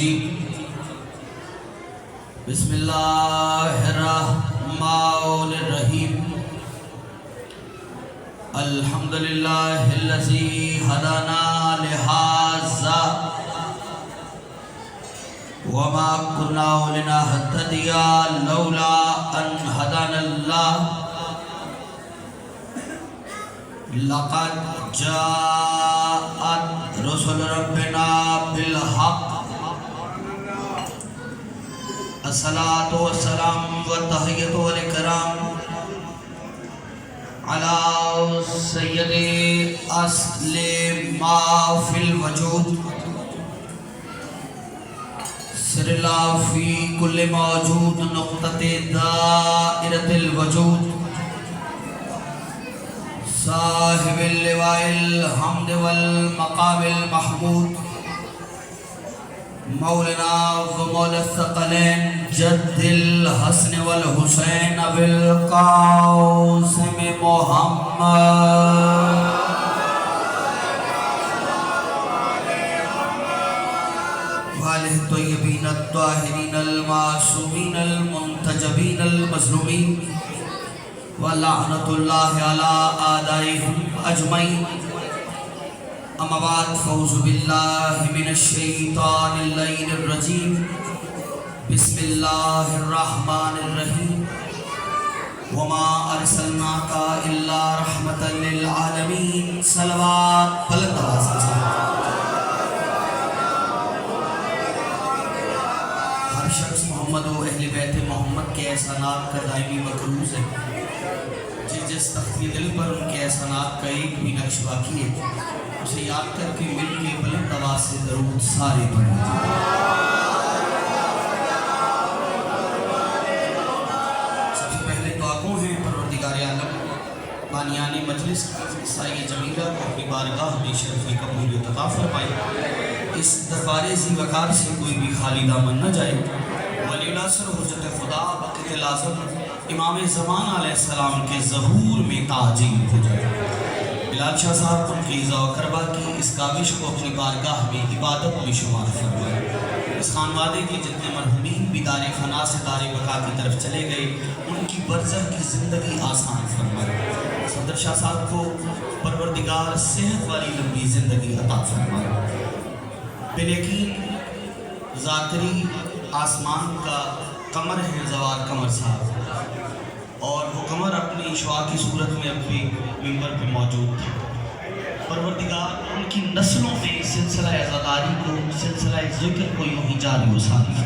المجيد بسم الله الرحمن الرحيم الحمد لله الذي هدانا لهذا وما كنا لنهتدي لولا أن هدانا الله لقد جاءت رسل ربنا بالحق الصلاة والسلام والتحية والإكرام على سيد أصل ما في الوجود سر الله في كل موجود نقطة دائرة الوجود صاحب اللواء الحمد والمقام المحمود مولانا ومولى الثقلين جد الحسن والحسين أبي القاسم محمد وآله الطيبين الطاهرين المعصومين المنتجبين المظلومين ولعنة الله على أعدائهم أجمعين أما بعد فأعوذ بالله من الشيطان اللعين الرجيم بسم الله الرحمن الرحيم وما أرسلناك إلا رحمة للعالمين صلوات بلند آواز سے ہر شخص محمد و اہل بیت محمد کے احسانات کا دائمی مقروض ہے جس تختی دل پر ان کے احسانات کا ایک بھی نقش باقی ہے اسے یاد کر کے مل کے بلند آواز سے درود سارے پڑھیں سب سے پہلے دعا گو ہیں پروردگار عالم بانیان مجلس سایہ جمیلہ کو اپنی بارگاہ میں شرف قبولیت عطا فرمائے اس دربار ذی وقار سے کوئی بھی خالی دامن نہ جائے ولی الاثر حجت خدا وقت لازم امام زمان علیہ السلام کے ظہور میں تعجیل ہو جائے بلال شاہ صاحب ان کی عزا و کربا کی اس کاوش کو اپنی بارگاہ میں عبادت میں شمار فرمائے اس خانوادے کے جتنے مرحومین بھی دار فنا سے دار بقا کی طرف چلے گئے ان کی برزخ کی زندگی آسان فرمائے صدر شاہ صاحب کو پروردگار صحت والی لمبی زندگی عطا فرمائے بے یقین ذاکری آسمان کا قمر ہے زوار قمر صاحب اور وہ قمر اپنی شعاع کی صورت میں اپنی ممبر پہ موجود تھا پروردگار ان کی نسلوں میں سلسلہ عزاداری کو سلسلہ ذکر کو یوں ہی جاری و ساری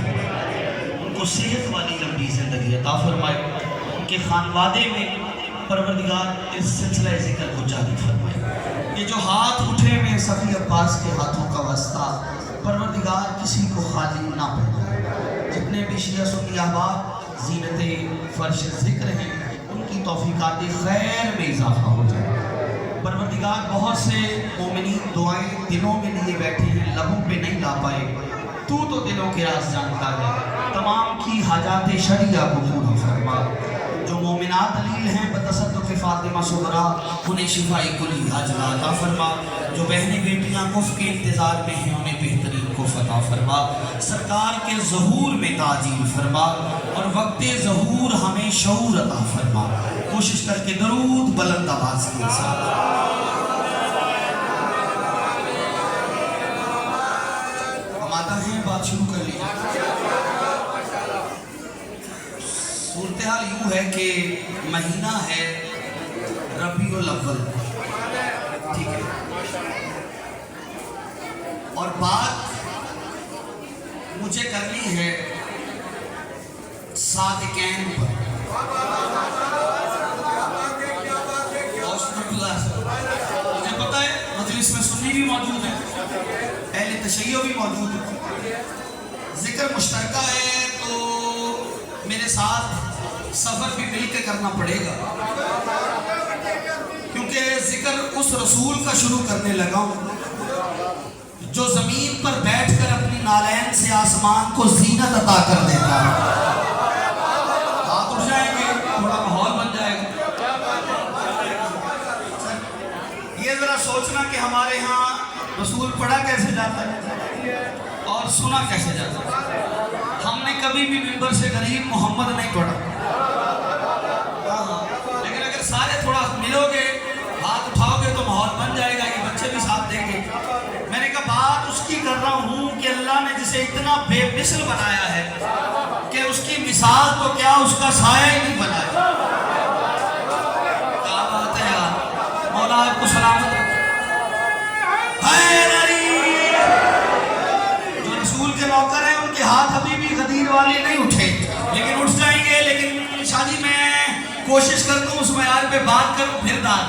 ان کو صحت والی لمبی زندگی عطا فرمائے ان کے خانوادے میں پروردگار اس سلسلہ ذکر کو جاری فرمائے یہ جو ہاتھ اٹھے میں صفی عباس کے ہاتھوں کا واسطہ پروردگار کسی کو خالی نہ پڑھے جتنے بھی شیعہ سنی احباب زینت فرش ذکر ہیں ان کی توفیقات خیر میں اضافہ ہو جائے پروردگار بہت سے مومنین دعائیں دلوں میں لیے بیٹھے ہیں لبوں پہ نہیں لا پائے تو دلوں کے راز جانتا ہے تمام کی حاجات شرعیہ کو پورا فرما جو مومنات دلیل ہیں بتصدق فاطمہ صغرا انہیں شفائی کلی عاجلہ عطا فرما جو بہنیں بیٹیاں کف کے انتظار میں ہیں انہیں بہترین کف عطا فرما سرکار کے ظہور میں تعجیل فرما اور وقت ظہور ہمیں شعور عطا فرما کوشش کر کے درود بلند آواز کے ساتھ ہم آتا ہیں بات شروع کر لیں صورتحال یوں ہے کہ مہینہ ہے ربیع الاول ٹھیک ہے اور بات مجھے کرنی ہے صادقین پر مجھے پتا ہے مجلس میں سنی بھی موجود ہے اہل تشیع بھی موجود ہے ذکر مشترکہ ہے تو میرے ساتھ سفر بھی مل کے کرنا پڑے گا کیونکہ ذکر اس رسول کا شروع کرنے لگا ہوں جو زمین پر بیٹھ کر اپنی نالین سے آسمان کو زینت عطا کر دیتا ہے ہاتھ اٹھ جائیں گے تھوڑا ماحول بن جائے گا یہ ذرا سوچنا کہ ہمارے ہاں رسول پڑھا کیسے جاتا ہے اور اور سنا کیسے جاتا ہے؟ ہم نے کبھی بھی ممبر سے غریب محمد نہیں پڑھا، لیکن اگر سارے تھوڑا ملو گے، ہاتھ اٹھاؤ گے تو ماحول بن جائے گا، یہ بچے بھی ساتھ دیں گے۔ میں نے کہا بات اس کی کر رہا ہوں کہ اللہ نے جسے اتنا بے مثل بنایا ہے کہ اس کی مثال تو کیا اس کا سایہ ہی نہیں بنایا۔ کیا بات ہے یار، مولا آپ کو سلامت رکھے۔ جو رسول کے نوکر ہیں ان کے ہاتھ ابھی بھی غدیر والے نہیں اٹھے، لیکن اٹھ جائیں گے۔ لیکن شادی میں کوشش کرتا ہوں اس معیار پہ بات کروں پھر دان۔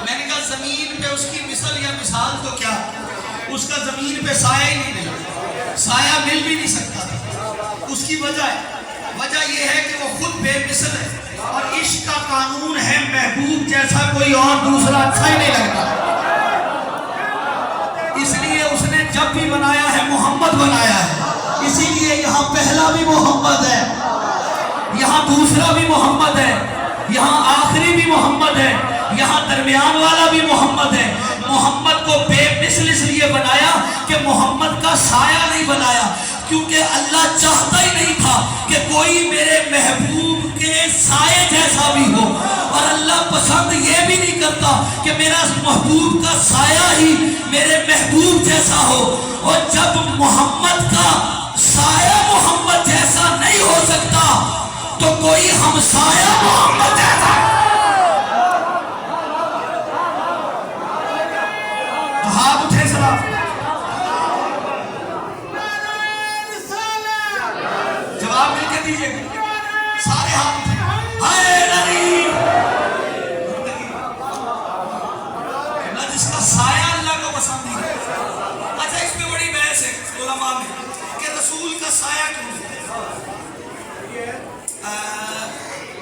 میں نے کہا زمین پہ اس کی مثل یا مثال تو کیا، اس کا زمین پہ سایہ ہی نہیں ملا، سایہ مل بھی نہیں سکتا۔ اس کی وجہ یہ ہے کہ وہ خود بے مثل ہے، اور عشق کا قانون ہے محبوب جیسا کوئی اور دوسرا اچھا ہی نہیں لگتا۔ اس لیے اس نے جب بھی بنایا ہے محمد بنایا ہے، اسی لیے یہاں پہلا بھی محمد ہے، یہاں دوسرا بھی محمد ہے، یہاں آخری بھی محمد ہے، یہاں درمیان والا بھی محمد ہے۔ محمد کو بے مثل اس لیے بنایا کہ محمد کا سایہ نہیں بنایا، کیونکہ اللہ چاہتا ہی نہیں تھا کہ کوئی میرے محبوب کے سائے جیسا بھی ہو، اور اللہ پسند یہ بھی نہیں کرتا کہ میرا محبوب کا سایہ ہی میرے محبوب جیسا ہو۔ اور جب محمد کا سایہ محمد جیسا نہیں ہو سکتا تو کوئی ہمسایہ محمد جیسا تو ہاتھ اٹھے سلام، جواب مل کے دیجئے، سارے ہاتھ اٹھے۔ جس کا سایہ اللہ کو پسند نہیں ہے۔ اچھا اس پہ بڑی بحث ہے علماء میں کہ رسول کا سایہ کیوں ہے،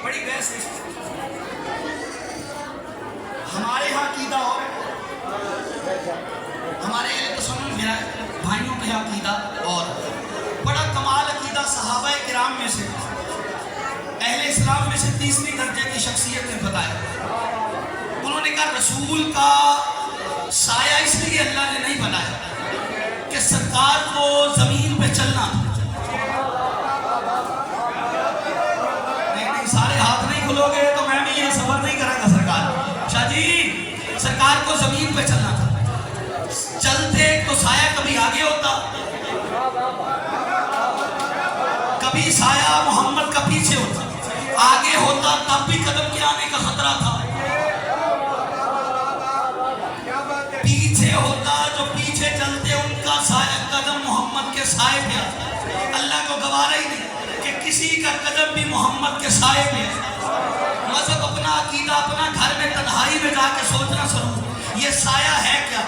بڑی بحث ہے۔ ہمارے ہاں عقیدہ اور ہمارے اہل تسنن میرا بھائیوں کے عقیدہ اور بڑا کمال عقیدہ صحابہ کرام میں سے، اہل اسلام میں سے تیسری درجے کی شخصیت نے بتایا۔ انہوں نے کہا رسول کا سایہ اس لیے اللہ نے نہیں بنایا کہ سرکار کو زمین پہ چلنا تھا۔ نہیں سارے ہاتھ نہیں کھلو گے تو میں بھی یہ سفر نہیں کرے گا سرکار۔ شاہ جی سرکار کو زمین پہ چلنا تھا، چلتے تو سایہ کبھی آگے ہوتا، کبھی سایہ محمد کا پیچھے ہوتا، آگے ہوتا تب بھی قدم کے آنے کا خطرہ تھا، پیچھے ہوتا جو پیچھے چلتے ان کا سایہ قدم محمد کے سائے پہ آتا۔ اللہ کو گوارا ہی نہیں کہ کسی کا قدم بھی محمد کے سائے پہ آتا۔ مذہب اپنا عقیدہ اپنا گھر میں تنہائی میں جا کے سوچنا ضرور، یہ سایہ ہے کیا؟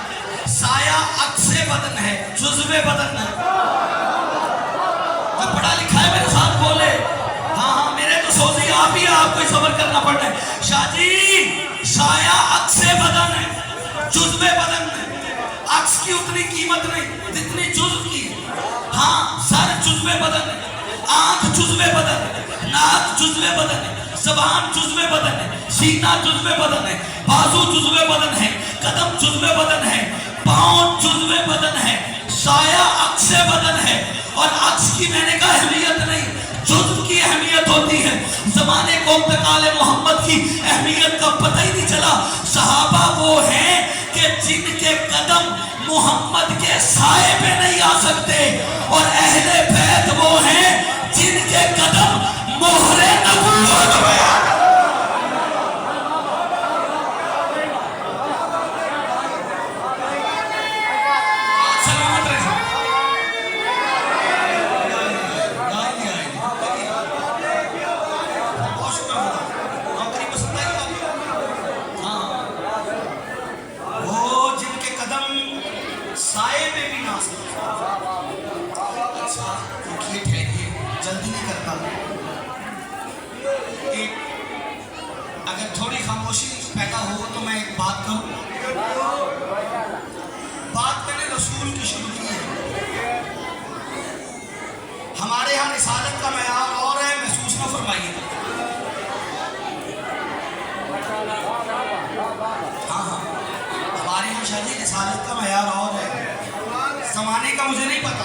سایہ عکس بدن ہے، جزو بدن ہے۔ جو پڑھا لکھا ہے میرے ساتھ بولے، ہاں میرے تو سوزی آپ ہی آپ کو صبر کرنا پڑتا ہے۔ شاہ جی سایہ عکس بدن ہے، جزو بدن ہے، عکس کی اتنی قیمت نہیں جتنی جزو کی ہے۔ ہاں سر جزو بدن ہے، آنکھ جزو بدن ہے، ناک جزو بدن ہے، زبان جزو بدن ہے، سینہ جزو بدن ہے، بازو جزو بدن ہے، قدم جزو بدن ہے، پاؤں جزو بدن ہے۔ سایہ عکس بدن ہے، اور عکس کی میں نے کہا اہمیت نہیں، جزو کی اہمیت ہوتی ہے۔ زمانے کو انتقال محمد کی اہمیت کا پتہ ہی نہیں چلا۔ صحابہ وہ ہیں کہ جن کے قدم محمد کے سائے پہ نہیں آ سکتے، اور اہل بیت وہ ہیں جن کے قدم مہر نبوت میں آ گئے۔ سائے پہ بھی نہ سکتا۔ اچھا رکھیے ٹھہریے، جلدی نہیں کرتا، اگر تھوڑی خاموشی پیدا ہو تو میں ایک بات کروں۔ بات میں نے رسول کی شروع کی ہے۔ ہمارے ہاں رسالت کا معیار اور ہے، محسوس نہ فرمائیے۔ ہاں ہمارے یہاں شاہ جی رسالت کا معیار اور ہے، زمانے کا مجھے نہیں پتا،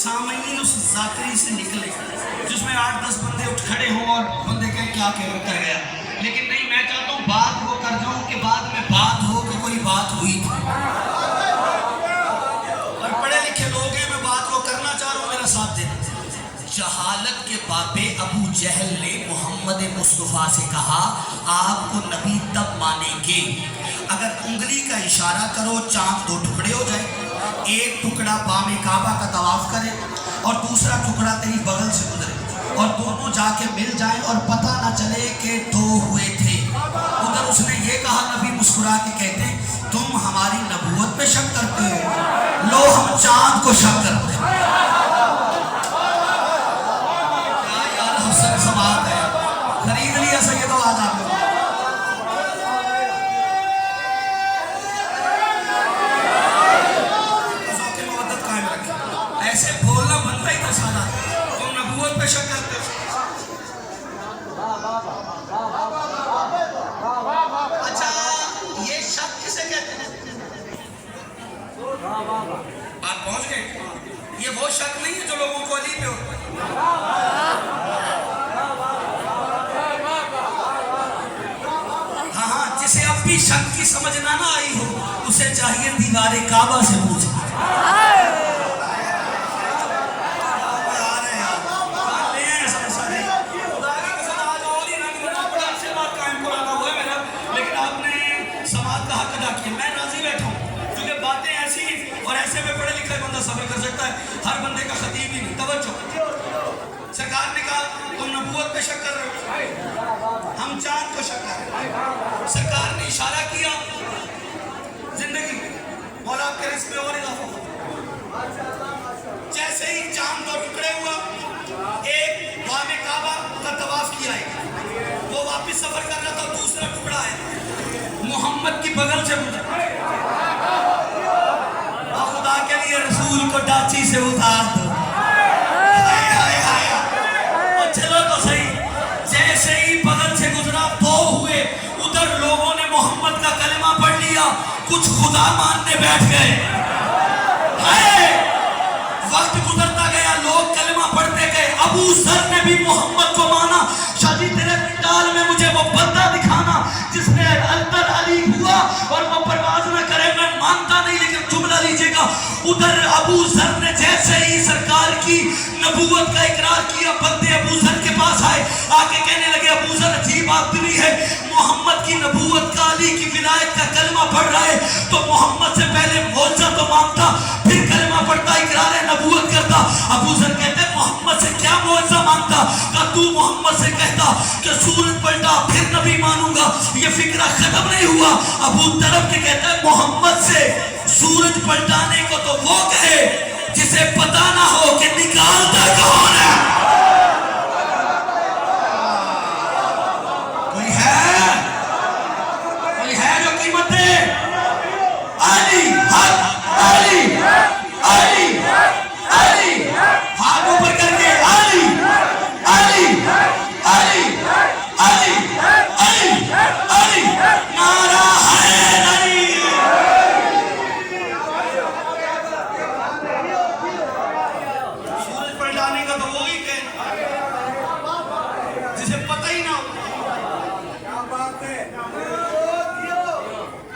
سامعین اس ذاکری سے نکلے جس میں 8-10 بندے اٹھ کھڑے ہوں اور بندے کہیں کیا کر گیا، لیکن نہیں، میں چاہتا ہوں بات وہ کر جاؤں کہ بعد میں بات ہو کہ کوئی بات ہوئی تھی، اور پڑھے لکھے لوگ ہیں، میں بات وہ کرنا چاہ رہا ہوں، میرا ساتھ دیں۔ جہالت کے بابے ابو جہل نے محمد مصطفیٰ سے کہا آپ کو نبی تب مانیں گے اگر انگلی کا اشارہ کرو چاند 2 ٹکڑے ہو جائے، ایک ٹکڑا بام کعبہ کا طواف کرے اور دوسرا ٹکڑا تیری بغل سے گزرے اور دونوں جا کے مل جائیں اور پتہ نہ چلے کہ 2 ہوئے تھے۔ ادھر اس نے یہ کہا، نبی مسکرا کے کہتے ہیں تم ہماری نبوت پہ شک کرتے ہو، لو ہم چاند کو شک کرتے ہیں۔ کیا یار حسن سماعت ہے، خرید لیا سید و آداب کو۔ ایسے بولنا بنتا ہی تھا سادہ، تم نبوت پہ شک کرتے ہو۔ اچھا یہ شک کسے کہتے ہیں؟ بات پہنچ گئے؟ یہ وہ شک نہیں ہے جو لوگوں کو علی پہ ہوتا ہے۔ ہاں جسے اب بھی شک کی سمجھ نہ آئی ہو اسے چاہیے دیوار کعبہ سے پوچھے۔ صبر کر سکتا ہے، ہر بندے کا خطیب ہی نہیں۔ توجہ، سرکار نے کہا تم نبوت پہ شک کر رہے ہو، ہم چاند کو شک کر رہے ہیں۔ سرکار نے اشارہ کیا، زندگی مولا آپ کے رزق میں اور اضافہ ہو۔ جیسے ہی چاند 2 ٹکڑے ہوا، ایک بام کعبہ کا طواف کیا ہے، وہ واپس سفر کر رہا تھا، دوسرا ٹکڑا ہے محمد کی بغل سے گزرا۔ خدا کے لیے رسول کو ڈاچی سے اتار دو، چلو تو صحیح۔ جیسے ہی بغل سے گزرا 2 ہوئے، ادھر لوگوں نے محمد کا کلمہ پڑھ لیا، کچھ خدا ماننے بیٹھ گئے۔ وقت گزرتا گیا، لوگ کلمہ پڑھتے گئے، ابو ذر نے بھی محمد کو مانا۔ شادی تیرے پنڈال میں مجھے وہ بندہ دکھانا جس نے اندر علی ہوا اور وہ پرواز نہ کرے، میں مانتا نہیں لیکن جملہ لیجئے گا۔ ادھر ابو ذر نے جیسے ہی سرکار کی نبوت کا اقرار کیا، بندے ابو ذر کے پاس آئے، آکے کہنے لگے ابو ذر عجیب آدمی ہے، محمد کی نبوت کا، علی کی ولایت کا کلمہ پڑھ رہا ہے، تو محمد سے پہلے معجزہ تو مانگتا، پھر کلمہ پڑھتا، اقرار نبوت کرتا۔ ابو ذر کہتے ہیں محمد سے کیا معجزہ مانگتا؟ کہ تو محمد سے کہتا کہ سورج پلٹا پھر نبی مانوں گا، یہ فکرہ ختم نہیں ہوا۔ ابو طرف کے کہتا ہے محمد سے سورج پلٹانے کو تو وہ کہے جسے پتہ نہ ہو کہ نکالتا کون ہے۔ کوئی ہے جو قیمت دے؟ علی حق، علی علی علی، ہاتھ اوپر کر کے علی علی علی علی علی علی، نعرہ حیدری۔ سورج پلٹانے کا تو وہی کہے جسے پتہ ہی نہ ہو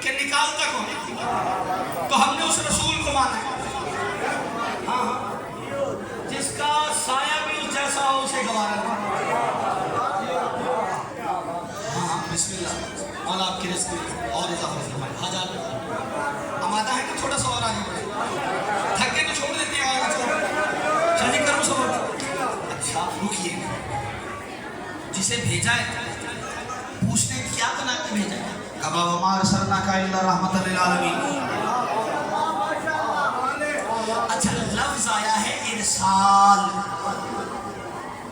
کہ نکالتا کون، تو ہم نے اس رسول کو مانا ہے۔ ہاں جس کا سایہ بھی اس جیسا ہو اسے گوارا نہیں۔ ہاں بسم اللہ، مولا آپ کی رزق میں اور اضافہ فرمائے۔ حاجات آمادہ ہے کہ تھوڑا سا اور آگے بڑھے؟ تھکے تو چھوڑ دیتے ہیں آگے چھوڑ، شادی کروں سب۔ اچھا رکیے، جسے بھیجا ہے پوچھتے کیا بنا کے بھیجا ہے؟ کما وما ارسلناک الا رحمۃ للعالمین۔ اچھا لفظ آیا ہے ارسال،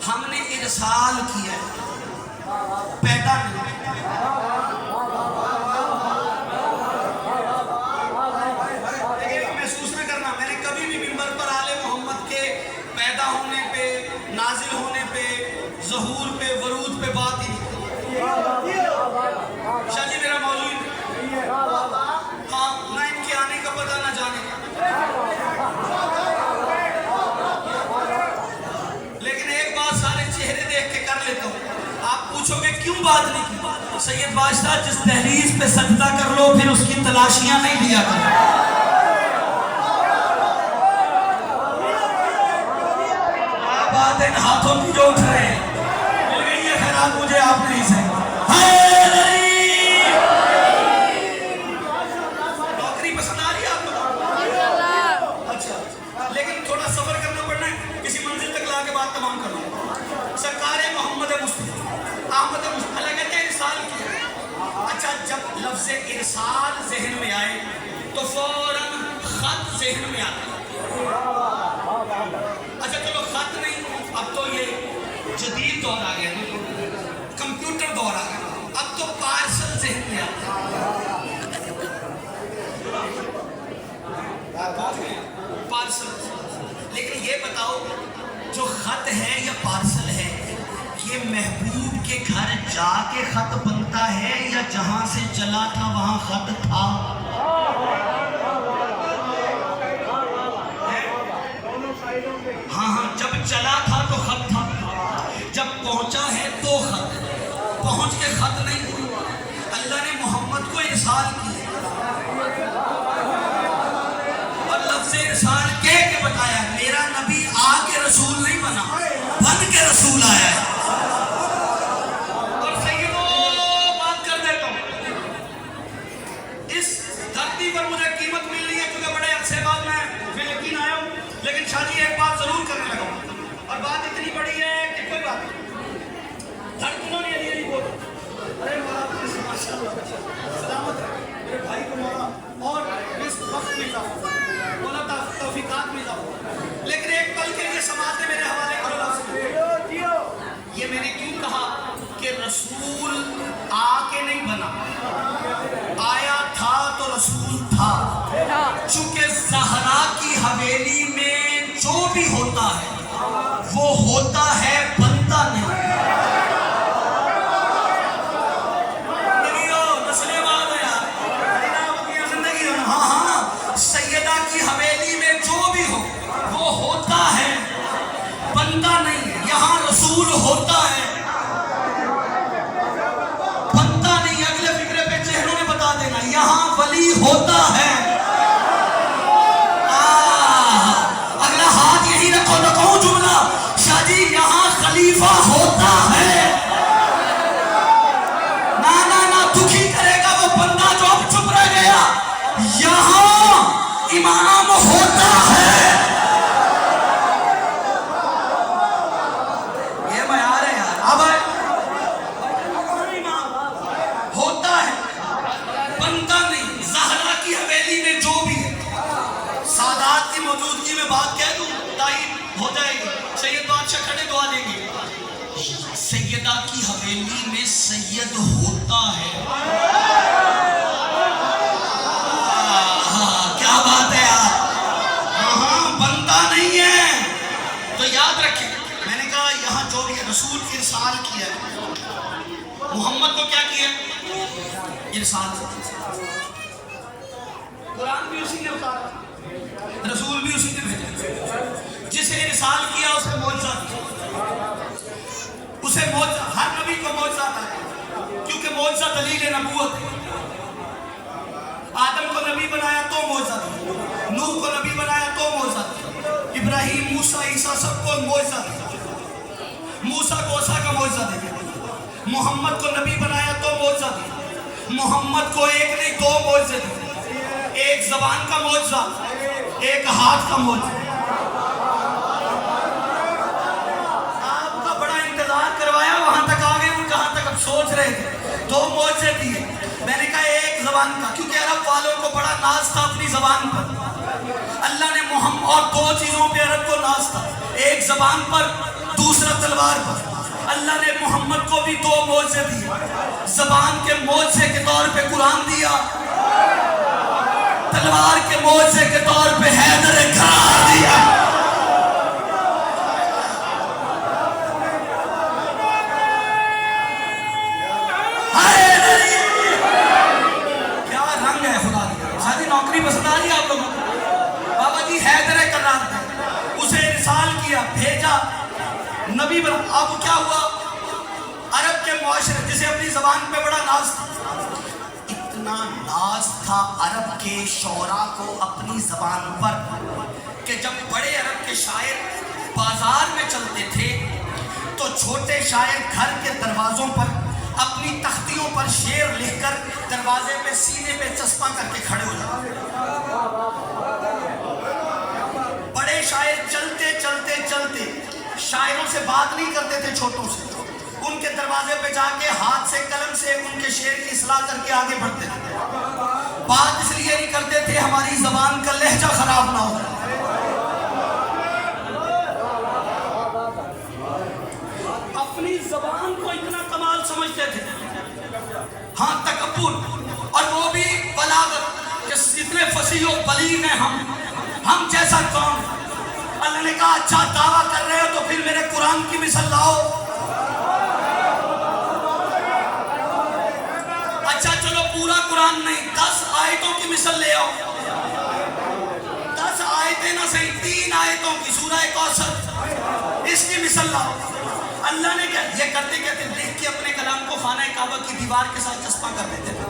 ہم نے ارسال کیا ہے، پیدا نہیں۔ محسوس نہ کرنا، میں نے کبھی بھی منبر پر آل محمد کے پیدا ہونے پہ، نازل ہونے پہ، ظہور پہ، ورود پہ بات ہی نہیں۔ شاہ جی میرا موضوع ہاں، نہ ان کے آنے کا پتہ نہ جانے کا۔ کیوں بات نہیں کی؟ سید بادشاہ جس دہلیز پہ سجدہ کر لو پھر اس کی تلاشیاں نہیں لیا کرو. کیا بات ہے ان ہاتھوں کی جو اٹھ رہے ہیں؟ مل گئی ہے خیرات مجھے آپ نہیں سے. نوکری پسند آ رہی ہے آپ کو؟ اچھا لیکن تھوڑا سفر کرنا پڑنا ہے, کسی منزل تک لا کے بات تمام کر لوں. سرکار محمد مصطفیٰ احمد مصطفیٰ اللہ کہتے ہیں ارسال کیا. اچھا جب لفظ ارسال ذہن میں آئے تو فوراً خط ذہن میں آتا ہے. اچھا چلو خط نہیں, اب تو یہ جدید دور آ گیا, کمپیوٹر دور آ گیا, اب تو پارسل ذہن میں آتا ہے. پارسل. لیکن یہ بتاؤ جو خط ہے یا پارسل ہے یہ محبوب کے گھر جا کے خط بنتا ہے یا جہاں سے چلا تھا وہاں خط تھا؟ ہاں جب چلا تھا تو خط تھا, جب پہنچا ہے تو خط ہے, پہنچ کے خط نہیں ہوا. اللہ نے محمد کو ارسال کیا اور لفظ ارسال کہہ کے بتایا میرا نبی آ کے رسول نہیں بنا, بن کے رسول آیا ہے. اور سیدوں بات کر دیتا ہوں, اس دھرتی پر مجھے قیمت مل رہی ہے کیونکہ بڑے عرصے بعد میں فلپین آیا ہوں, لیکن شادی ایک بات ضرور کرنے لگا ہوں, اور بات اتنی بڑی ہے کہ کوئی بات نہیں. دھڑکنوں نے علی علی بولا, ارے مولا ماشاءاللہ سلامت ہے میرے بھائی کو مولا اور اس وقت میں جاؤ مولا توفیقات میں جاؤ. لیکن ایک پل کے لیے سماج نے میرے حوالے کرو لفظ, یہ میں نے کیوں کہا کہ رسول آ کے نہیں بنا, آیا تھا تو رسول تھا. چونکہ زہرا کی حویلی میں جو بھی ہوتا ہے وہ ہوتا ہے, بنتا نہیں. سیدہ کی حویلی میں جو بھی ہو وہ ہوتا ہے, بنتا نہیں. یہاں رسول ہوتا ہے, بنتا نہیں. اگلے فکرے پہ چہروں نے بتا دینا یہاں ولی ہوتا ہے. اگلا ہاتھ یہی رکھو تو کہوں جملہ, شاہ جی یہاں خلیفہ ہوتا ہے. نا دکھی کرے گا وہ بندہ جو اب چپ رہ گیا, یہاں امام ہوتا ہے. یہ معیار ہے یار, اب امام ہوتا ہے, بنتا نہیں. زہرا کی حویلی میں جو بھی ہے, سادات کی موجودگی میں بات کہہ دوں تائید ہو جائے گی. سید بادشاہ کھڑے دعا دیں گے. سیدہ کی حویلی میں سید ہوتا ہے. کیا بات ہے یار, ہاں بنتا نہیں ہے. تو یاد رکھیں میں نے کہا یہاں جو بھی رسول ارسال کیا ہے, محمد کو کیا کیا ارسال. قرآن بھی اسی نے اتارا, رسول بھی اسی نے بھیجا. جسے ارسال کیا اسے معجزہ دیا, اسے معجزہ. ہر نبی کو معجزہ آتا ہے کیونکہ معجزہ دلیل نبوت ہے. آدم کو نبی بنایا تو معجزہ دیا, نوح کو نبی بنایا تو معجزہ دیا, ابراہیم موسیٰ عیسیٰ سب کو معجزہ دیا, موسیٰ کو عصا کا معجزہ دیا. محمد کو نبی بنایا تو معجزہ دیا, محمد کو ایک نہیں دو معجزے دیے, ایک زبان کا معجزہ, ایک ہاتھ کا معجزہ. آپ کا بڑا انتظار کروایا, وہاں تک آ گئے ہوں جہاں تک اب سوچ رہے تھے. دو معجزے دیے, میں نے کہا ایک زبان کا, کیونکہ عرب والوں کو بڑا ناز تھا اپنی زبان پر. اللہ نے محمد اور دو چیزوں پہ عرب کو ناز تھا, ایک زبان پر, دوسرا تلوار پر. اللہ نے محمد کو بھی دو معجزے دیے. زبان کے معجزے کے طور پہ قرآن دیا, تلوار کے معجزے کے طور پہ حیدر کرار دیا. کیا رنگ ہے خدا کی. شادی نوکری پسند آ رہی ہے آپ لوگوں کو؟ بابا جی حیدر کرار تھا, اسے ارسال کیا, بھیجا, نبی بنا. اب کیا ہوا, عرب کے معاشرے جسے اپنی زبان پہ بڑا ناز تھا، اتنا ناز تھا عرب کے شعراء کو اپنی زبان پر کہ جب بڑے عرب کے شاعر بازار میں چلتے تھے تو چھوٹے شاعر گھر کے دروازوں پر اپنی تختیوں پر شعر لکھ کر دروازے پہ سینے پہ چسپاں کر کے کھڑے ہو جاتے۔ بڑے شاعر چلتے چلتے چلتے شاعروں سے بات نہیں کرتے تھے، چھوٹوں سے ان کے دروازے پہ جا کے ہاتھ سے قلم سے ان کے شعر کی اصلاح کر کے آگے بڑھتے تھے۔ بات اس لیے نہیں کرتے تھے ہماری زبان کا لہجہ خراب نہ ہو، اپنی زبان کو اتنا کمال سمجھتے تھے۔ ہاں تکبر، اور وہ بھی بلاغت، کہ اتنے فصیح و بلیغ ہیں ہم جیسا کون؟ اللہ نے کہا اچھا دعویٰ کر رہے ہو تو پھر میرے قرآن کی مثال لاؤ۔ اچھا چلو پورا قرآن نہیں، 10 آیتوں کی مثال لے آؤ، 10 آیتیں نہ صحیح 3 آیتوں کی سورہ کوثر، اس کی مثال لاؤ۔ اللہ نے کیا یہ کرتے کہتے لکھ کے اپنے کلام کو خانہ کعبہ کی دیوار کے ساتھ چسپاں کر دیتے تھے۔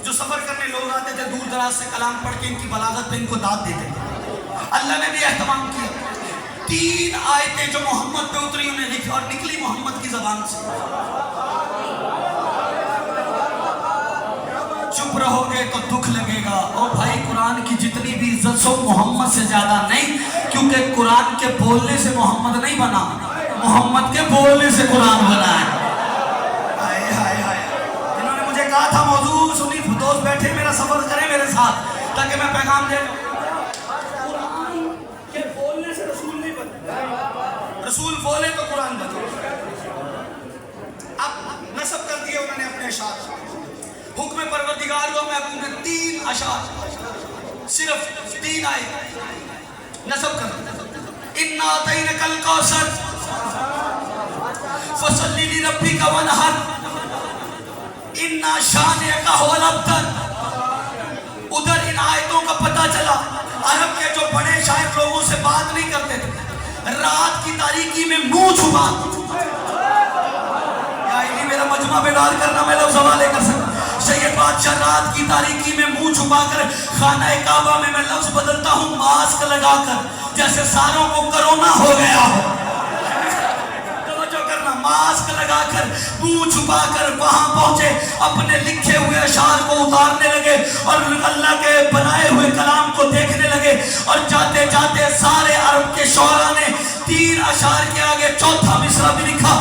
جو سفر کرنے لوگ آتے تھے دور دراز سے کلام پڑھ کے ان کی بلاغت پہ ان کو داد دیتے تھے۔ اللہ نے بھی اہتمام کیا، 3 آیتیں جو محمد پہ اتری انہیں لکھی اور نکلی محمد کی زبان سے۔ چپ رہو گے تو دکھ لگے گا، اور بھائی قرآن کی جتنی بھی عزت سو محمد سے زیادہ نہیں، کیونکہ قرآن کے بولنے سے محمد نہیں بنا، محمد کے بولنے سے قرآن بنا ہے۔ انہوں نے مجھے کہا تھا موضوع سنی، دوست بیٹھے میرا سفر کریں میرے ساتھ تاکہ میں پیغام دے دوں۔ قرآن کے بولنے سے رسول نہیں بنا، رسول بولے تو قرآن بنا۔ اب نصب کر دیے انہوں نے اپنے اشعار، حکم پروردگار کو محبوب نے 3 اشعار، صرف 3 آئے نصب کر دیا۔ اِنَّا أَعْطَيْنَاكَ الْكَوْثَرَ فَصَلِّ لِرَبِّكَ وَانْحَرْ اِنَّا شَانِئَكَ هُوَ الْأَبْتَرُ۔ ادھر ان آیتوں کا پتہ چلا عرب کے جو بڑے شاعر لوگوں سے بات نہیں کرتے تھے، رات کی تاریکی میں منہ چھپا، یا انہی میرا مجمع بیدار کرنا میں لفظ حوالے کر سکتا۔ سید بادشاہ رات کی تاریکی میں منہ چھپا کر خانہ کعبہ میں میں لفظ بدلتا ہوں ماسک لگا کر، جیسے ساروں کو کرونا ہو گیا ہو، توجہ کرنا، ماسک لگا کر منہ چھپا کر وہاں پہنچے، اپنے لکھے ہوئے اشعار کو اتارنے لگے اور اللہ کے بنائے ہوئے کلام کو دیکھنے لگے، اور جاتے جاتے سارے عرب کے شعراء نے 3 اشعار کے آگے چوتھا مصرع بھی لکھا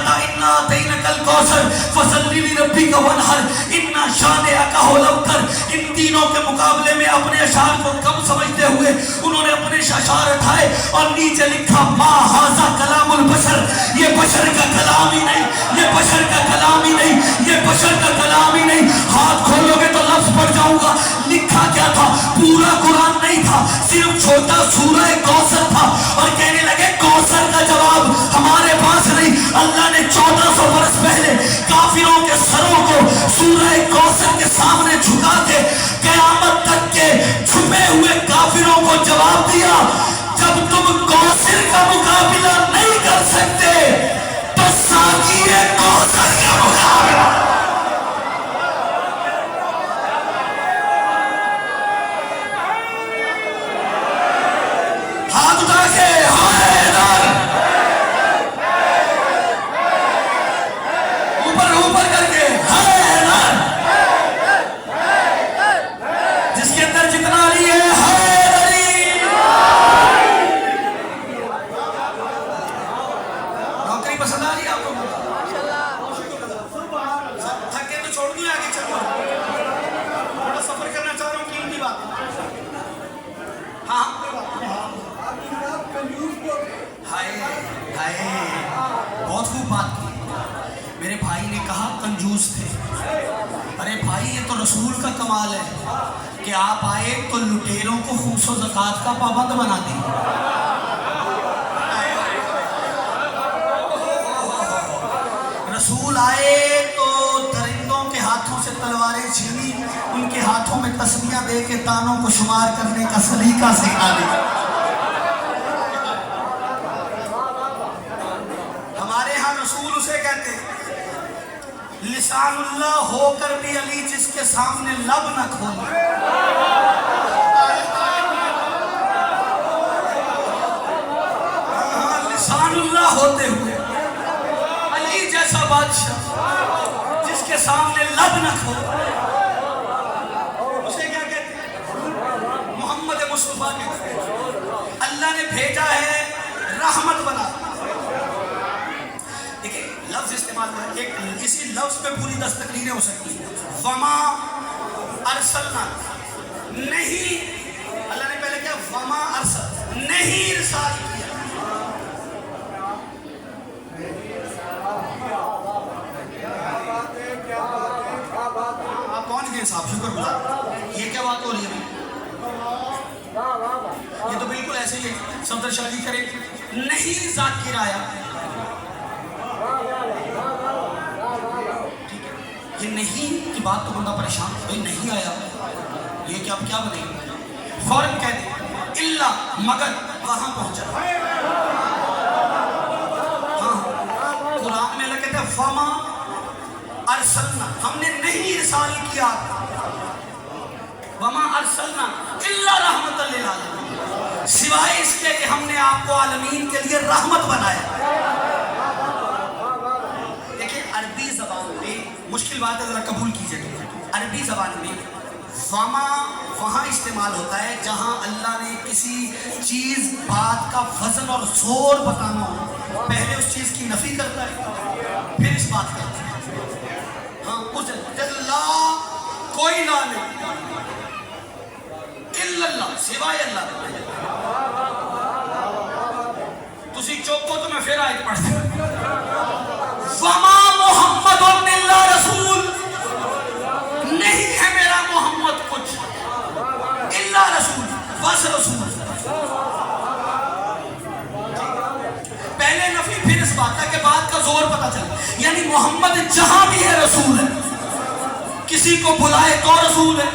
تھا، اِنَّا أَعْطَيْنَاكَ الْكَوْثَرَ فَصَلِّ لِرَبِّكَ وَانْحَرْ اِنَّا شَانِئَكَ هُوَ الْأَبْتَرُ۔ ان تینوں کے مقابلے میں اپنے اشعار کو کم سمجھتے ہوئے انہوں نے اپنے اشعار اٹھائے اور نیچے لکھا مَا هَذَا كَلَامُ الْبَشَرِ، یہ بشر کا کلام ہی نہیں، یہ بشر کا کلام ہی نہیں، یہ بشر کا کلام ہی نہیں۔ ہاتھ کھولو گے تو لفظ پڑھ جاؤں گا، لکھا کیا تھا؟ پورا قرآن نہیں تھا، صرف چھوٹا سورہ کوثر تھا، اور کہنے لگے کوثر کا جواب ہمارے پاس نہیں۔ اللہ نے 1400 برس پہلے کافروں کے سروں کو سورہ کوثر کے سامنے جھکا کے قیامت تک کے چھپے ہوئے کافروں کو جواب دیا، جب تم کوثر کا مقابلہ نہیں کر سکتے تو ساقی کوثر کا مقابلہ۔ ہاتھ اٹھا کے حیدر، اوپر کر کے حیدر، جس کے اندر جتنا علی ہے حیدری۔ نوکری پسند آ رہی ہے آپ کو؟ تھکے تو چھوڑ دوں آگے چلو، بڑا سفر کرنا چاہ رہا ہوں، قیمتی بات۔ ہاں بہت خوب بات کی۔ میرے بھائی نے کہا کنجوس تھے، ارے بھائی یہ تو رسول کا کمال ہے کہ آپ آئے تو لٹیروں کو خمس و زکوٰۃ کا پابند بنا دیں۔ رسول آئے تو درندوں کے ہاتھوں سے تلواریں چھینی، ان کے ہاتھوں میں تسبیحاں دے کے تانوں کو شمار کرنے کا سلیقہ سکھا دیا۔ ہمارے ہاں رسول اسے کہتے ہیں لسان اللہ ہو کر بھی علی جس کے سامنے لب نہ کھولے. لسان اللہ ہوتے ہوئے علی جیسا بادشاہ جس کے سامنے لب نہ کھولے. اسے کیا کہتے ہیں؟ محمد مصطفیٰ کہتے ہیں. اللہ نے بھیجا ہے رحمت بنا. دیکھیں لفظ استعمال کریں، ایک اسی لفظ پہ پوری 10 تقریریں ہو سکتی ہیں. وما ارسلنا، نہیں، اللہ نے پہلے کیا وما ارسل، نہیں ارسال کیا. آپ پہنچ گئے صاحب، شکر گزار. یہ کیا بات ہو رہی ہے؟ یہ تو بالکل ایسے ہی ہے، صفدر شاہ جی کرے نہیں ذاکر آیا. ٹھیک ہے، یہ نہیں کی بات تو بندہ پریشان ہے، بھائی نہیں آیا یہ کہ اب کیا بنے گا؟ فوراً کہہ دیں اللہ، مگر وہاں پہنچا. ہاں قرآن میں اللہ کہتا ہے فما ارسلنا، ہم نے نہیں ارسال کیا، وما ارسلنا الا رحمت للعالمین، سوائے اس کے کہ ہم نے آپ کو عالمین کے لیے رحمت بنایا. دیکھیں عربی زبان میں مشکل بات ہے، ذرا قبول کیجئے. عربی زبان میں وما وہاں استعمال ہوتا ہے جہاں اللہ نے کسی چیز بات کا وزن اور زور بتانا ہو، پہلے اس چیز کی نفی کرتا ہے پھر اس بات کرتا ہے. ہاں اس لا کوئی لا نہیں، الا اللہ، سوائے اللہ. تسی چوکو تو میں پھر آیت پڑھتا ہوں. وما محمد الا رسول، نہیں ہے میرا محمد کچھ الا رسول، بس رسول. پہلے نفی پھر اس بات کا کہ بات کا زور پتا چلا، یعنی محمد جہاں بھی ہے رسول ہے. کسی کو بلائے تو رسول ہے.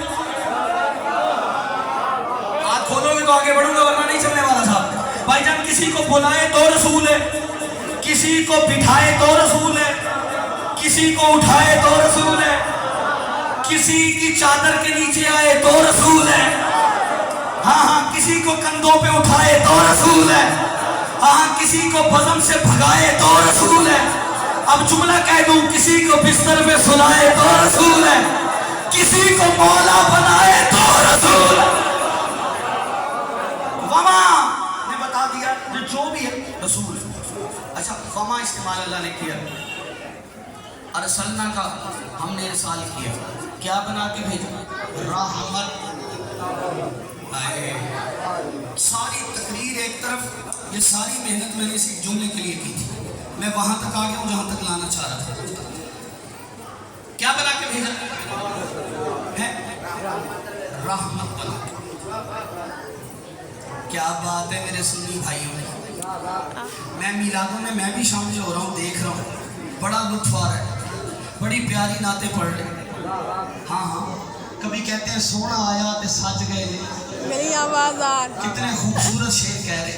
ہاتھ کھولو گے تو آگے بڑھوں گا ورنہ نہیں چلنے والا صاحب. بھائی جان کسی کو بلائے تو رسول ہے، کسی کو بٹھائے تو رسول ہے، کسی کو اٹھائے تو رسول ہے، کسی کی چادر کے نیچے آئے تو رسول ہے. ہاں ہاں کسی کو کندھوں پہ اٹھائے تو رسول ہے. ہاں کسی کو بزم سے بھگائے تو رسول ہے. اب جملہ کہہ دوں، کسی کو بستر پہ سلائے تو رسول ہے، کسی کو مولا بنائے تو رسول ہے. وما نے بتا دیا جو بھی ہے رسول. اچھا وما استعمال اللہ نے کیا، ارسلنا کا ہم نے ارسال کیا، کیا بنا کے بھیجا؟ رحمت. ساری تقریر ایک طرف، یہ ساری محنت میں نے اس جملے کے لیے کی تھی. میں وہاں تک آ گیا ہوں جہاں تک لانا چاہ رہا تھا. کیا بنا کے بھیجا ہے؟ رحمت بنا کے. کیا بات ہے میرے سنی بھائیوں. میں میلادوں میں بھی شامل ہو رہا ہوں، دیکھ رہا ہوں، بڑا لطف آ رہا ہے، بڑی پیاری نعتیں پڑھ رہے. ہاں ہاں کبھی کہتے ہیں سونا آیا تے سج گئے، میری آواز آ رہی، کتنے خوبصورت شعر کہہ رہے.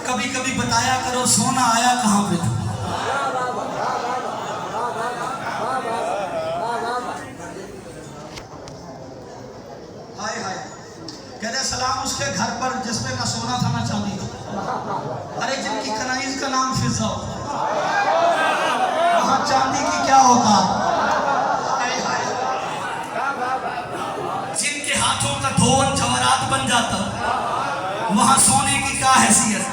کبھی کبھی بتایا کرو سونا آیا کہاں پہ تھا. ہائے ہائے کہتے سلام اس کے گھر پر جس پہ نہ سونا تھا نہ چاندی تھا. ارے جن کی کنائیز کا نام فضا ہو، وہاں چاندی کی کیا اوقات. جن کے ہاتھوں کا دھون جواہرات بن جاتا وہاں سونے کی کیا حیثیت.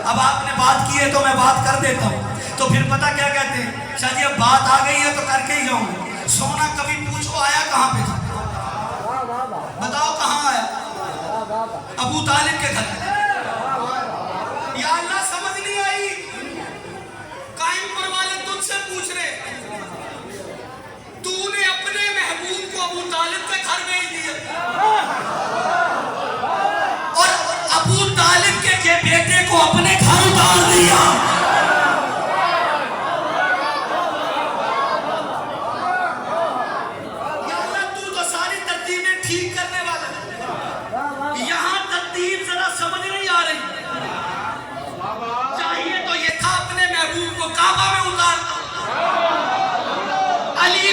اب آپ نے بات کی ہے تو میں بات کر دیتا ہوں. تو پھر پتہ کیا کہتے ہیں، شاید اب بات آ گئی ہے تو کر کے ہی جاؤں گا. سونا کبھی پوچھو آیا کہاں پہ تھا؟ بتاؤ کہاں آیا؟ ابو طالب کے گھر. یا اللہ سمجھ نہیں آئی، قائم پر والے تجھ سے پوچھ رہے، تو نے اپنے محبوب کو ابو طالب کے گھر بھیج دیا اور ابو طالب کے بیٹے کو اپنے گھر ڈال دیا. یا اللہ تو ساری ترتیبیں ٹھیک کرنے والا ہے، یہاں ترتیب ذرا سمجھ نہیں آ رہی. چاہیے تو یہ تھا اپنے محبوب کو کعبہ میں اتارتا،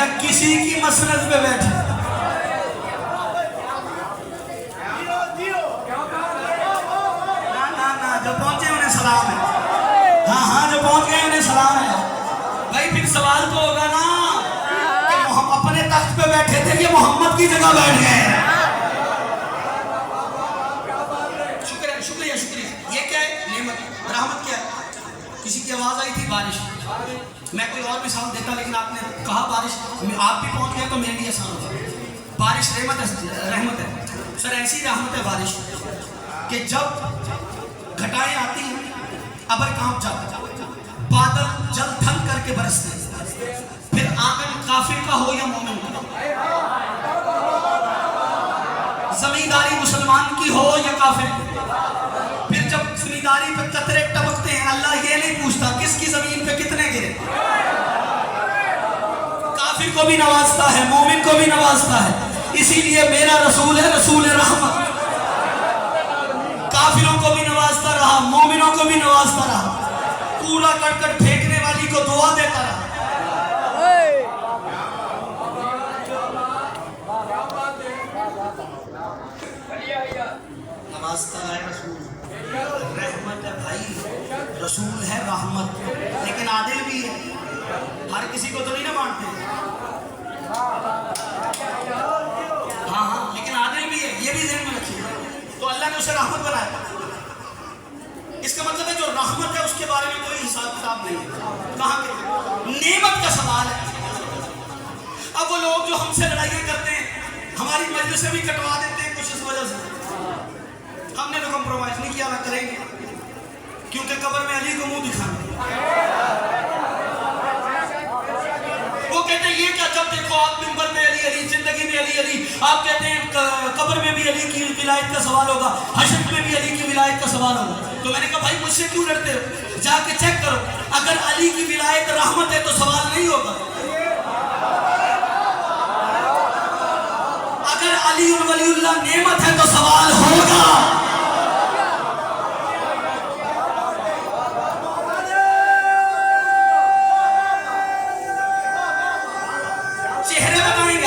یا کسی کی مسند پہ بیٹھے؟ نا جو پہنچے انہیں سلام ہے. ہاں جو پہنچ گئے انہیں سلام ہے. بھائی پھر سوال تو ہوگا نا کہ اپنے تخت پہ بیٹھے تھے یہ محمد کی جگہ بیٹھ گئے. شکریہ. یہ کیا ہے؟ نعمت. رحمت کیا ہے؟ کسی کی آواز آئی تھی بارش. میں کوئی اور مثال دیتا لیکن آپ نے کہا بارش, آپ بھی پہنچ گئے تو میرے لیے آسان ہوتا. بارش رحمت ہے. سر ایسی رحمت ہے بارش کہ جب گھٹائیں آتی ہیں ابر کانپ جاتا, بادل جل تھل کر کے برستے, پھر آنگن کافر کا ہو یا مومن کا, زمینداری مسلمان کی ہو یا کافر کی, پھر جب زمینداری پہ قطرے ٹپکتے ہیں اللہ یہ نہیں پوچھتا کس کی زمین پہ کتنے گرے. کافر کو بھی نوازتا ہے, مومن کو بھی نوازتا ہے. اسی لیے میرا رسول ہے رسول رحمت. کافروں کو بھی نوازتا رہا, مومنوں کو بھی نوازتا رہا, کوڑا کرکٹ پھینکنے والی کو دعا دیتا رہا. نوازتا ہے رسول, رحمت ہے بھائی, رسول ہے رحمت, لیکن عادل بھی ہے. ہر کسی کو تو نہیں نہ مانتے. ہاں لیکن عادل بھی ہے, یہ بھی ذہن میں رکھیے. تو اللہ نے اسے رحمت بنایا. اس کا مطلب ہے جو رحمت ہے اس کے بارے میں کوئی حساب کتاب نہیں ہے. کہاں کے نعمت کا سوال ہے. اب وہ لوگ جو ہم سے لڑائیاں کرتے ہیں, ہماری مجلسیں بھی کٹوا دیتے ہیں کچھ اس وجہ سے. ہم نے تو کمپرومائز نہیں کیا, نہ کریں گے, کیونکہ قبر میں علی کو منہ دکھانا. وہ کہتے ہیں یہ کیا, جب دیکھو آپ منبر میں علی, زندگی میں علی. آپ کہتے ہیں قبر میں بھی علی کی ولایت کا سوال ہوگا, حشر میں بھی علی کی ولایت کا سوال ہوگا. تو میں نے کہا بھائی مجھ سے کیوں لڑتے ہو, جا کے چیک کرو. اگر علی کی ولایت رحمت ہے تو سوال نہیں ہوگا. اگر علی ولی اللہ نعمت ہے تو سوال ہوگا. چہرے بتائیں گے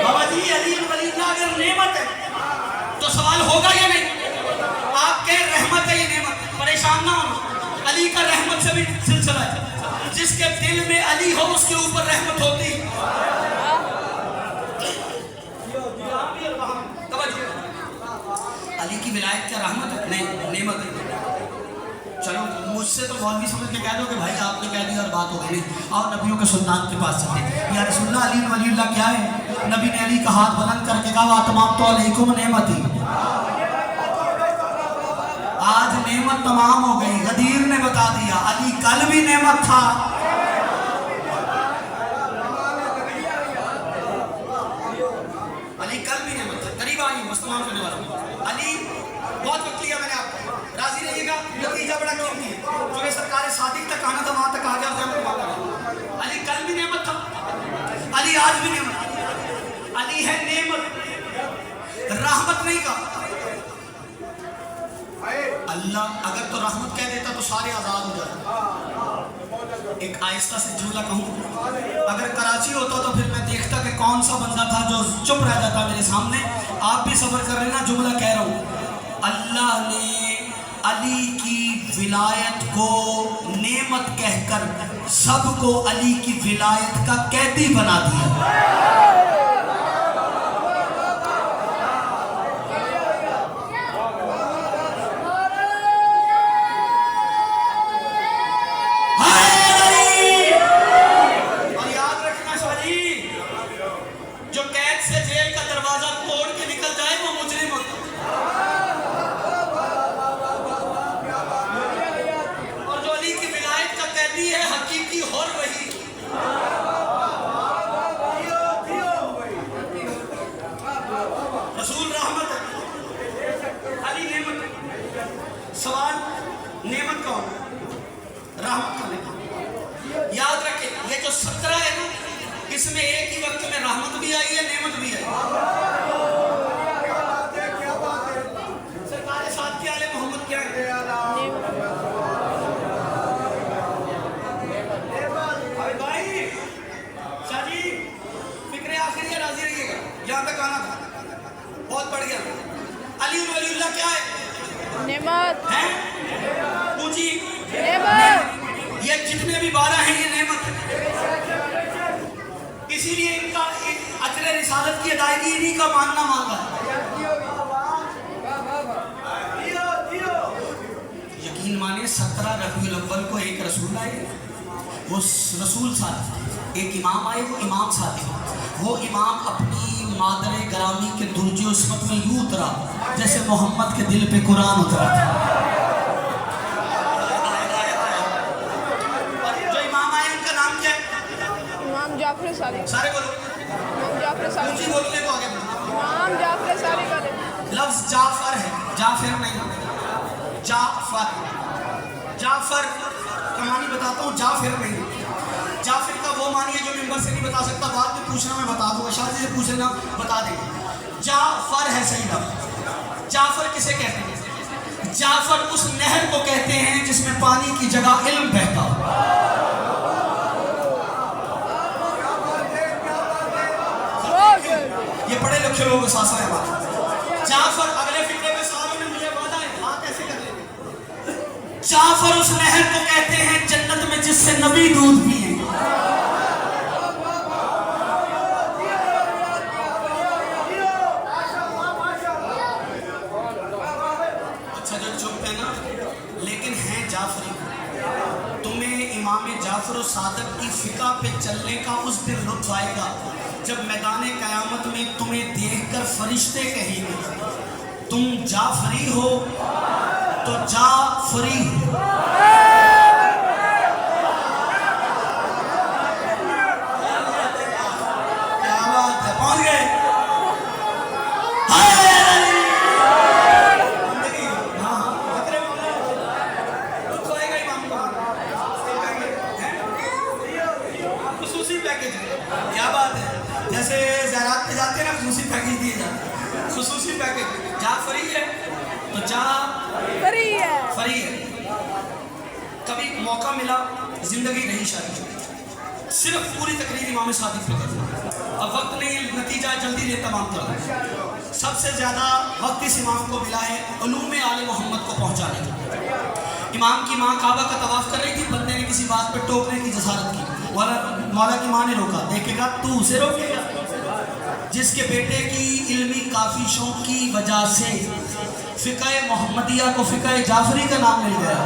بابا جی علی ولی اللہ اگر نعمت ہے تو سوال ہوگا یا نہیں. آپ کہہ رحمت ہے یہ نعمت, پریشان نہ ہونا. علی کا رحمت سے بھی سلسلہ ہے. جس کے دل میں علی ہو اس کے اوپر رحمت ہوتی. علی کی ولایت کیا رحمت ہے؟ نہیں, نعمت ہے. چلو مجھ سے تو مولوی سمجھ کے کہہ دو کہ بھائی آپ نے کہہ دیا اور بات ہو گئی. اور نبیوں کے سلطان کے پاس چلتے, یا رسول اللہ علی ولی اللہ کیا ہے؟ نبی نے علی کا ہاتھ بلند کر کے کہا وَأَتْمَمْتُ عَلَيْكُمْ نِعْمَتِي. آج نعمت تمام ہو گئی. غدیر نے بتا دیا علی کل بھی نعمت تھا. علی کل بھی نعمت تھا. قریب آئیے, مستمام کرنے والا. علی بہت وقت لیا میں نے آپ کو, راضی رہیے گا. نتیجہ بڑا قیمتی ہے, جو کہ سرکار صادق تک آنا تھا وہاں تک آ گیا. علی کل بھی نعمت تھا, علی آج بھی نعمت. علی ہے نعمت, رحمت نہیں کہا. اللہ اگر تو رحمت کہہ دیتا تو سارے آزاد ہو جاتے. ایک آہستہ سے جملہ کہوں, اگر کراچی ہوتا تو پھر میں دیکھتا کہ کون سا بندہ تھا جو چپ رہ جاتا میرے سامنے. آپ بھی صبر کر لینا, جملہ کہہ رہا ہوں. اللہ نے علی کی ولایت کو نعمت کہہ کر سب کو علی کی ولایت کا قیدی بنا دیا. سوال نعمت کا ہونا, رحمت کا نہیں. یاد رکھیں یہ جو 17 ہے نا, اس میں ایک ہی وقت میں رحمت بھی آئی ہے, نعمت بھی آئی. سرکار ساتھ کے آلے محمد کیا ہے؟ بھائی عقیدہ کیا ہے؟ نعمت ہیں پوچھی نعمت یہ جتنے بھی 12 ہیں یہ نعمت ہے، اسی لیے ان کا اجر رسالت کی ادائیگی انہی کا ماننا مانگا ہے۔ یقین مانے 17 ربیع الاول کو ایک رسول آئے، وہ رسول ساتھ ایک امام آئے، وہ امام ساتھ وہ امام اپنی مادر گرامی کے درج عصمت میں یوں اترا جیسے محمد کے دل پہ قرآن اترا تھا۔ اور جو امام آئے ان کا نام کیا ہے؟ امام جعفر صادق سارے بولو، امام جعفر صادق اونچی بولنے کو آگے بڑھو۔ امام جعفر صادق علیہ لفظ جعفر ہے، جعفر نہیں، جعفر۔ جعفر کا معنی بتاتا ہوں، جعفر نہیں۔ جعفر کا وہ معنی ہے جو ممبر سے نہیں بتا سکتا، بعد میں پوچھنا میں بتا دوں گا، شاید سے پوچھنا بتا دیں گے۔ جعفر ہے صحیح لفظ۔ جعفر کسے کہتے ہیں؟ جعفر اس نہر کو کہتے ہیں جس میں پانی کی جگہ علم بہتا ہو۔ یہ پڑھے لکھے لوگ ساسا ہے بات۔ جعفر اگلے فکرے میں صحابہ نے مجھے وعدہ ہے، ہاتھ ایسے کر لیں۔ جعفر اس نہر کو کہتے ہیں جنت میں جس سے نبی دودھ پیئیں۔ اچھا جو چپ ہے نا، لیکن ہیں جعفری۔ تمہیں امام جعفر و صادق کی فقہ پہ چلنے کا اس دن لطف آئے گا جب میدان قیامت میں تمہیں دیکھ کر فرشتے کہیں گے تم جعفری ہو تو جعفری ہو۔ کیا بات ہے، پہنچ گئے۔ خصوصی پیکیج کیا بات ہے، جیسے زیارات پہ جاتے ہیں نا خصوصی پیکیج دیے جاتے ہیں، خصوصی پیکیج۔ جعفری ہے تو جعفری ہے۔ کبھی موقع ملا، زندگی نہیں شادی، صرف پوری تقریر امام صادق پہ کرتے۔ اب وقت نہیں، نتیجہ جلدی نہیں تمام کر۔ سب سے زیادہ وقت اس امام کو ملا ہے علوم آل محمد کو پہنچانے کا۔ امام کی ماں کعبہ کا طواف کر رہی تھی، بندے نے کسی بات پہ ٹوکنے کی جسارت کی، مولا کی ماں نے روکا، دیکھے گا تو اسے روکے گا؟ جس کے بیٹے کی علمی کافی شوق کی وجہ سے فقہ محمدیہ کو فقہ جعفری کا نام مل گیا۔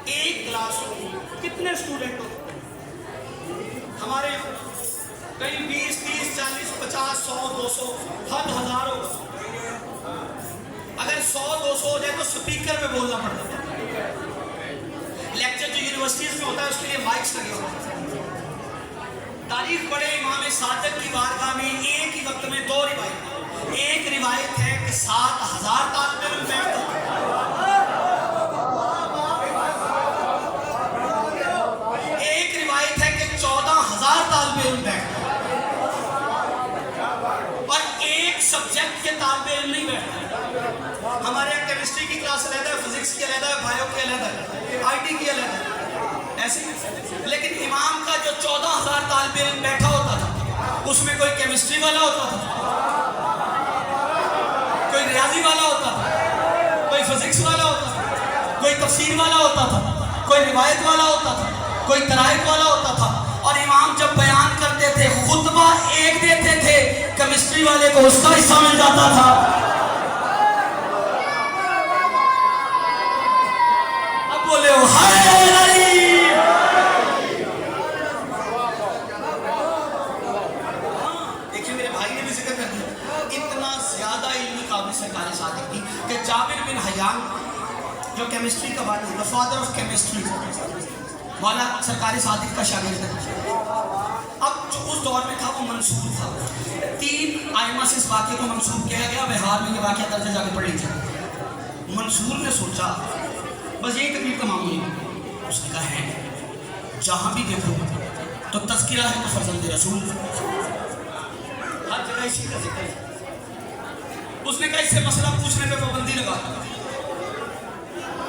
ایک کلاس کتنے اسٹوڈنٹ ہو؟ ہمارے کئی 20 30 40 50 100 200 حد ہزار ہو۔ اگر 100 200 ہو جائے تو سپیکر پہ بولنا پڑتا ہے۔ لیکچر جو یونیورسٹیز میں ہوتا ہے اس کے لیے مائکس لگے ہوتے ہیں۔ تاریخ پڑھے امام صادق کی بارگاہ میں ایک ہی وقت میں 2 روایت۔ ایک روایت ہے کہ 7000 طالب علم بیٹھتے ہیں، ایک روایت ہے کہ 14000 طالب علم بیٹھتے ہیں، اور ایک سبجیکٹ کے طالب علم نہیں بیٹھتے۔ ہمارے یہاں کیمسٹری کی کلاس علیحدہ ہے، فزکس کی علیحدہ ہے، بایو کی علیحدہ ہے، آئی ٹی کی علیحدہ ہے، ایسے ہی۔ لیکن امام کا جو 14000 طالب علم بیٹھا ہوتا تھا اس میں کوئی کیمسٹری والا ہوتا تھا، کوئی ریاضی والا ہوتا تھا، کوئی فزکس والا ہوتا تھا، کوئی تفسیر والا ہوتا تھا، کوئی روایت والا ہوتا تھا، کوئی ترائب والا ہوتا تھا۔ اور امام جب بیان کرتے تھے خطبہ ایک دیتے تھے، کیمسٹری والے کو اس کا حصہ مل جاتا تھا۔ اب بولے ہو ہائے علی۔ دیکھیں میرے بھائی نے بھی ذکر کر دیا، اتنا زیادہ علمی قابل سرکار صادق تھی کہ جابر بن حیان جو کیمسٹری کا بانی ہے، فادر آف کیمسٹری، مولا سرکار صادق کا شاگرد ہے۔ اب جو اس دور میں تھا وہ منسوخ تھا، 3 ائمہ سے اس واقعے کو منسوخ کیا گیا۔ بہار میں یہ واقعہ درج جا کے پڑھ لیجیے۔ منصور نے سوچا بس یہی تکلیف تمام ہوئی، اس نے کہا ہے جہاں بھی دیکھو تو تذکرہ ہے تو فرزند رسول، ہر جگہ اسی کا ذکر ہے۔ اس نے کہا اس سے مسئلہ پوچھنے پہ پابندی لگا،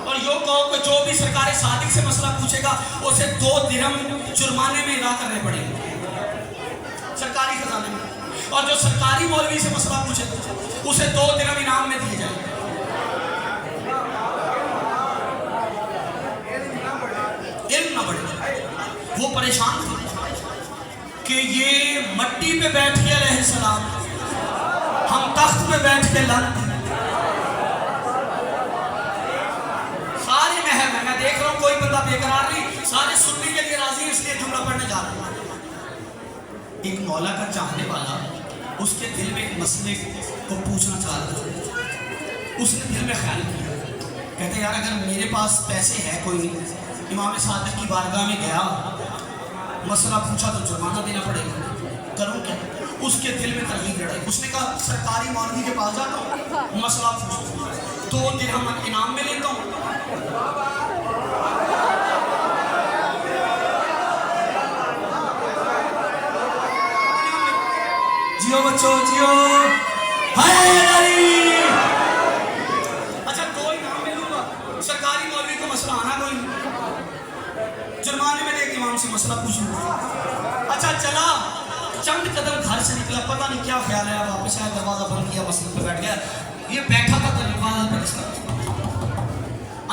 اور اور یوں کہو کہ جو بھی سرکار صادق سے مسئلہ پوچھے گا اسے 2 درہم جرمانے میں ادا کرنے پڑیں گے سرکاری خزانے میں، اور جو سرکاری مولوی سے مسئلہ پوچھے گا اسے 2 درہم انعام میں دیے جائیں گے۔ علم نہ بڑھے، وہ پریشان تھے کہ یہ مٹی پہ بیٹھ کے علیہ السلام، ہم تخت پہ بیٹھ کے لڑ، سارے محب ہیں، میں دیکھ رہا ہوں کوئی بندہ بے قرار نہیں، سارے سننے کے لیے راضی ہیں، اس لیے جملہ پڑھنے جا رہا ہوں۔ ایک مولا کا چاہنے والا اس کے دل میں ایک مسئلے کو پوچھنا چاہ رہا تھا، اس نے دل میں خیال کیا، کہتے یار اگر میرے پاس پیسے ہے کوئی، امام صادق کی بارگاہ میں گیا، مسئلہ پوچھا تو جرمانہ دینا پڑے گا، کروں کیا؟ اس کے دل میں ترغیب لڑائی، اس نے کہا سرکاری مولوی کے پاس جاتا ہوں، مسئلہ پوچھتا ہوں، 2 درہم انعام میں لیتا ہوں۔ جیو بچو جیو، اچھا 2 انعام میں لوں گا، سرکاری مولوی کو مسئلہ آنا کوئی نہیں، جرمانے میں لے کے امام سے مسئلہ پوچھوں گا۔ اچھا چلا چند قدم گھر سے نکلا، پتہ نہیں کیا خیال ہے، واپس آیا، دروازہ بند کیا، مسئلے پہ بیٹھ گیا، یہ بیٹھا تھا دروازہ پہ اس طرح،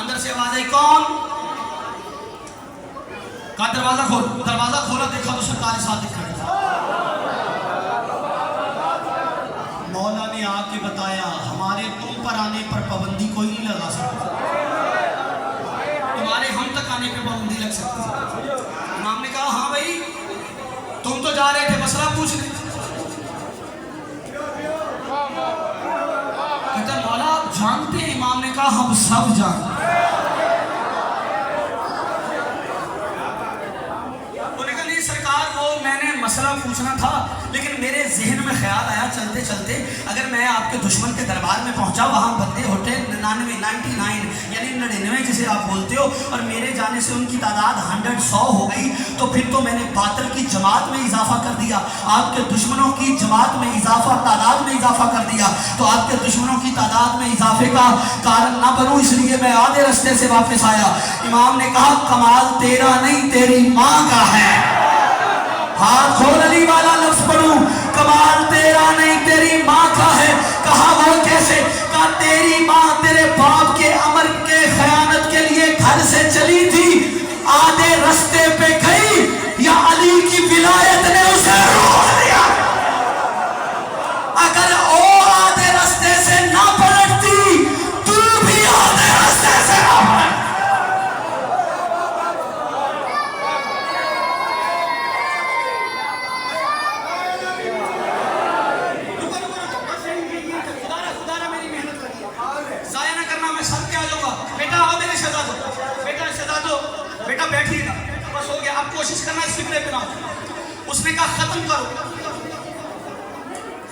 اندر سے آواز آئی کون؟ کہا دروازہ کھول، دروازہ کھولا، دیکھا تو سرکار صادق کھڑے تھا۔ مولا نے آ کے بتایا ہمارے تم پر آنے پر پابندی کوئی نہیں لگا سکتا، تمہارے ہم تک آنے پر پابندی لگ سکتی ہے۔ امام نے کہا ہاں بھائی تم تو جا رہے تھے مسئلہ پوچھنے، کہتا مولا آپ جانتے ہیں؟ امام نے کہا ہم سب جانتے ہیں۔ انہوں نے کہا نہیں سرکار وہ میں نے مسئلہ پوچھنا تھا لیکن میرے ذہن میں خیال آیا چلتے چلتے اگر میں آپ کے دشمن کے دربار میں پہنچا، وہاں بندے ہوتے 99 یعنی 99 جسے آپ بولتے ہو، اور میرے جانے سے ان کی تعداد 100 ہو گئی، تو پھر تو میں نے باطل کی جماعت میں اضافہ کر دیا، آپ کے دشمنوں کی جماعت میں اضافہ، تعداد میں اضافہ کر دیا، تو آپ کے دشمنوں کی تعداد میں اضافے کا کارن نہ بنوں، اس لیے میں آدھے رستے سے واپس آیا۔ امام نے کہا کمال تیرا نہیں تیری ماں کا ہے، ہاتھ کھول علی والا لفظ پڑھوں، کمال تیرا نہیں تیری ماں کا ہے۔ کہا وہ کیسے؟ کہا تیری ماں تیرے باپ کے امر کے خیانت کے لیے گھر سے چلی تھی، آدھے رستے پہ گئی، یا علی کی ولایت نے اسے روک دیا، اگر وہ آدھے رستے سے نہ پلٹتی تو بھی آدھے رستے سے نہ پلٹ۔ بیٹا بیٹھیے گا، بس ہو گیا، اب کوشش کرنا اس فکرے پہ نہ ہو۔ اس نے کہا ختم کرو،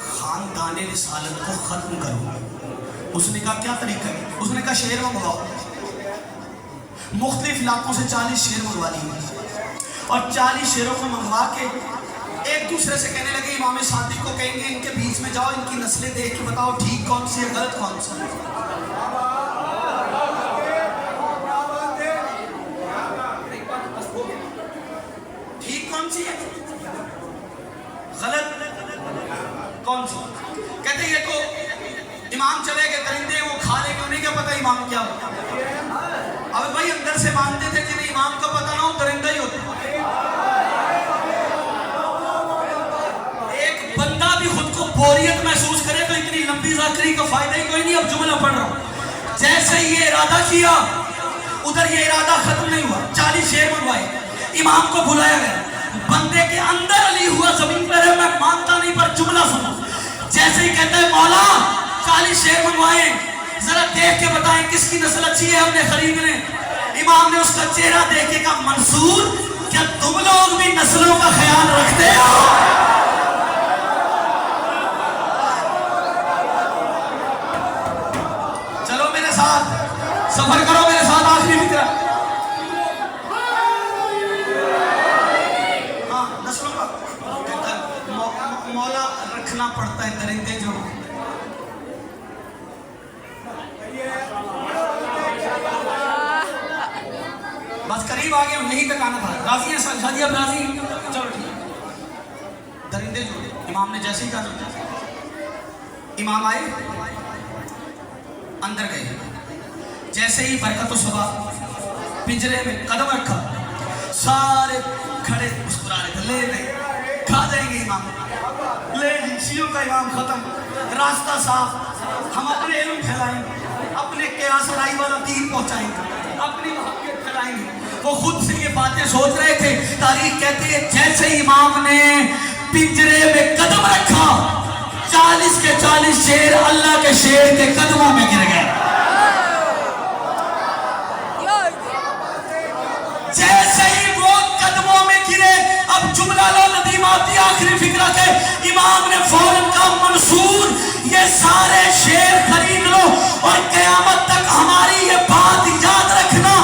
خاندان رسالت کو ختم کرو۔ اس نے کہا کیا طریقہ ہے؟ اس نے کہا شعر منگواؤ، مختلف علاقوں سے 40 شعر منگوا لیے، اور 40 شعروں کو منگوا کے ایک دوسرے سے کہنے لگے امام صادق کو کہیں گے ان کے بیچ میں جاؤ، ان کی نسلیں دیکھ کے بتاؤ ٹھیک کون سی ہے غلط کون سی ہے۔ غلط کون سی؟ کہتے یہ تو امام چلے گئے، درندے وہ کھا لے گے، انہیں کیا پتہ امام کیا ہوتا۔ اب بھائی اندر سے مانتے تھے جنہیں امام کا پتہ نہ ہو درندہ ہی ہوتا۔ ایک بندہ بھی خود کو بوریت محسوس کرے تو اتنی لمبی ذاکری کا فائدہ ہی کوئی نہیں۔ اب جملہ پڑھ رہا ہوں، جیسے یہ ارادہ کیا ادھر یہ ارادہ ختم نہیں ہوا، 40 شعر منگوائے، امام کو بلایا گیا، بندے کے اندر علی ہوا، زمین پر ہے، میں مانتا نہیں پر جملہ سنو۔ جیسے ہی کہتا ہے مولا 40 شعر منگوائے، ذرا دیکھ کے بتائیں کس کی نسل اچھی ہے ہم نے خریدنے۔ امام نے اس کا چہرہ دیکھ کے کہا منصور کیا تم لوگ بھی نسلوں کا خیال رکھتے ہو؟ چلو میرے ساتھ سفر کرو، میرے ساتھ آخری فکرہ۔ مولا رکھنا پڑتا ہے درندے جو قریب آ گئے ہوں یہیں تک آنا تھا. راضی ہیں شادی اب راضی ہیں؟ چلو ٹھیک ہے. درندے جو امام نے جیسے ہی کہا امام آئے اندر گئے. جیسے ہی برکت و صبا پنجرے میں قدم رکھا سارے کھڑے مسکرا رہے تھے. لے لے کھا جائیں گے امام. لے جی شیعوں کا امام ختم. راستہ صاف. ہم اپنے علم پھیلائیں گے, اپنے قیاس رائی والا دین پہنچائیں گے, اپنی محبت پھیلائیں گے. وہ خود سے یہ باتیں سوچ رہے تھے. تاریخ کہتی ہے جیسے امام نے پنجرے میں قدم رکھا 40 کے 40 شیر اللہ کے شیر کے قدموں میں گر گئے. جیسے ہی وہ قدموں میں گرے اب جملہ لو ندیم آتی آخری فکرہ کے امام نے فوراً کہا منصور یہ سارے شیر خرید لو اور قیامت تک ہماری یہ بات یاد رکھنا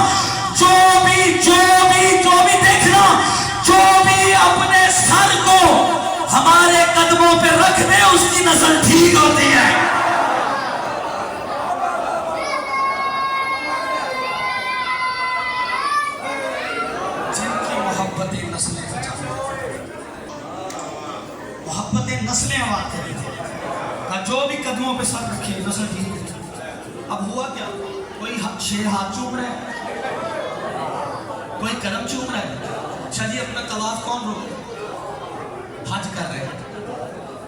جو بھی دیکھنا جو بھی اپنے سر کو ہمارے قدموں پہ رکھ دے اس کی نسل ٹھیک ہوتی ہے. محبتیں نسلیں آباد کریں گے. جو بھی قدموں پہ سر رکھے نسل ٹھیک ہے. اب ہوا کیا؟ کوئی شیر ہاتھ چوم رہا ہے, کوئی قدم چوم رہا ہے. اچھا جی اپنا طواف کون روک حج کر رہے ہیں.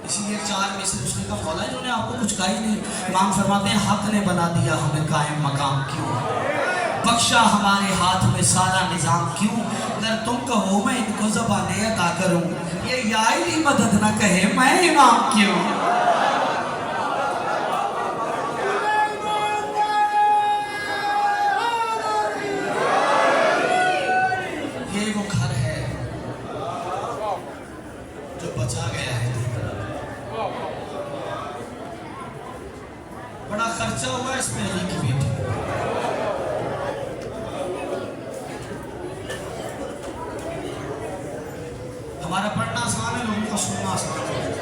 اسی لیے 4 مصر اس نے کہا مولا انہوں نے آپ کو کچھ کہا ہی نہیں. امام فرماتے ہیں حق نے بنا دیا ہمیں قائم مقام کیوں, بخشا ہمارے ہاتھ میں سارا نظام کیوں. اگر تم کہو میں ان کو زبانیں عطا کروں یہ یا علی مدد نہ کہے میں امام کیوں. یہ وہ گھر ہے جو بچا گیا ہے. بڑا خرچہ ہوا اس میں علی کی بیٹی. ہمارا پڑھنا آسان ہے لوگوں کا سننا آسان ہے.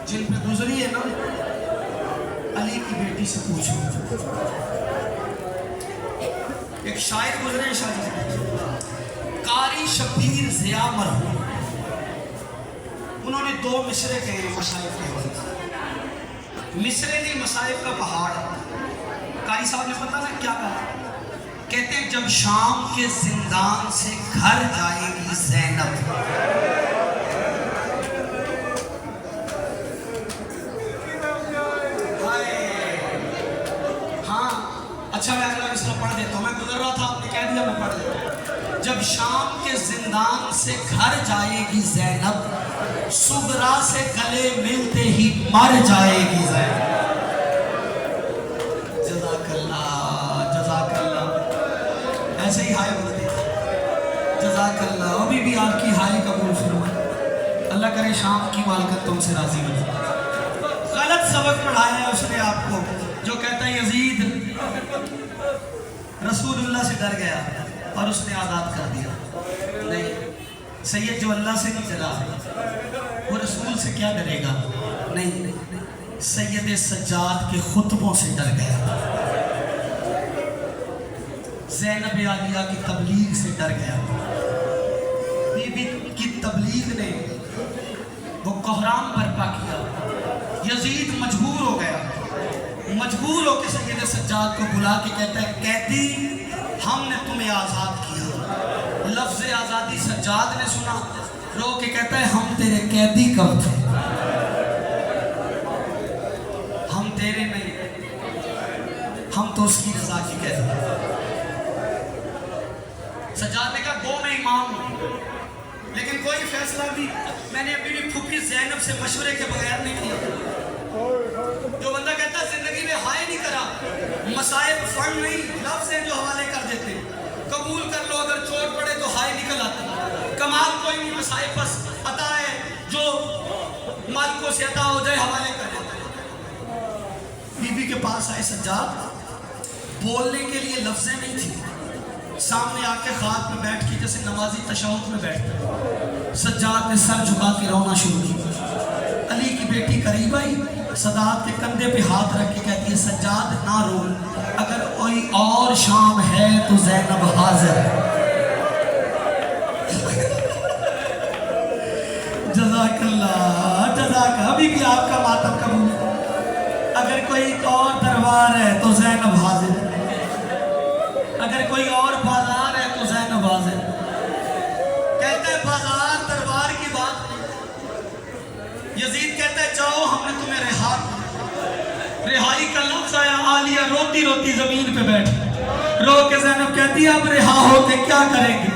جن پہ گزری ہے نا علی کی بیٹی سے پوچھو. ایک شاعر گزرے شاعر قاری شبیر ضیاء مرحوم, انہوں نے 2 مصرے کہے مصائب کے وقت. مصرے نہیں مصائب کا پہاڑ. قاری صاحب نے پتہ نا کیا کہا؟ کہتے ہیں جب شام کے زندان سے گھر جائے گی زینب ہاں اچھا میں اگلا مصرع پڑھ دیتا ہوں. میں گزر رہا تھا آپ نے کہہ دیا میں پڑھ دیتا ہوں. جب شام کے زندان سے گھر جائے گی زینب صغرا سے گلے ملتے ہی مر جائے گی زینب. جزاک اللہ جزاک اللہ. ایسے ہی ہائے بولتے جزاک اللہ. ابھی بھی آپ کی ہائے قبول فرمائے. اللہ کرے شام کی مالکت تم سے راضی ہو. غلط سبق پڑھایا ہے اس نے آپ کو جو کہتا ہے یزید رسول اللہ سے ڈر گیا اور اس نے آزاد کر دیا. نہیں, سید جو اللہ سے نہیں ڈرا وہ رسول سے کیا ڈرے گا؟ نہیں, سید سجاد کے خطبوں سے ڈر گیا. زینب عالیہ کی تبلیغ سے ڈر گیا. بی بی کی تبلیغ نے وہ کوہرام برپا کیا. یزید مجبور ہو گیا. مجبور ہو کے سید سجاد کو بلا کے کہتا ہے قیدی ہم نے تمہیں آزاد کیا. لفظ آزادی سجاد نے سنا, رو کے کہتا ہے ہم تیرے قیدی کب تھے, ہم تیرے نہیں, ہم تو اس کی رضا کی قیدی. سجاد نے کہا گو میں امام ہوں لیکن کوئی فیصلہ بھی میں نے ابھی بھی پھوپھی زینب سے مشورے کے بغیر نہیں کیا. جو بندہ کہتا ہے زندگی میں ہائے نہیں کرا, مصائب فن نہیں, لفظ ہیں جو حوالے کر دیتے ہیں. قبول کر لو اگر چوٹ پڑے تو ہائے نکل آتا. کمال کوئی نہیں, مصائب بس عطا ہے جو مالکوں سے عطا ہو جائے حوالے کر دیتے ہیں. بی بی کے پاس آئے سجاد, بولنے کے لیے لفظیں نہیں تھی. سامنے آ کے خاک میں بیٹھ کے جیسے نمازی تشہد میں بیٹھتا. سجاد نے سر جھکا کے رونا شروع کیا. علی کی بیٹی قریب آئی, سجاد کے کندھے پہ ہاتھ رکھ کے کہتی ہے سجاد نہ رو، اگر کوئی اور شام ہے تو زینب حاضر ہے۔ جزاک اللہ، جزاک، ابھی بھی آپ کا ماتم قبول ہے۔ اگر کوئی اور دربار ہے تو زینب حاضر ہے، اگر کوئی اور بازار ہے تو زینب حاضر ہے۔ کہتا ہے بازار دربار کی بات نہیں، یزید کہتا ہے جاؤ ہم نے تمہیں رہا کیا۔ رہائی کا لفظ آیا، عالیہ روتی روتی زمین پہ بیٹھ، رو کے زینب کہتی ہے اب رہا ہو کے کیا کریں گے؟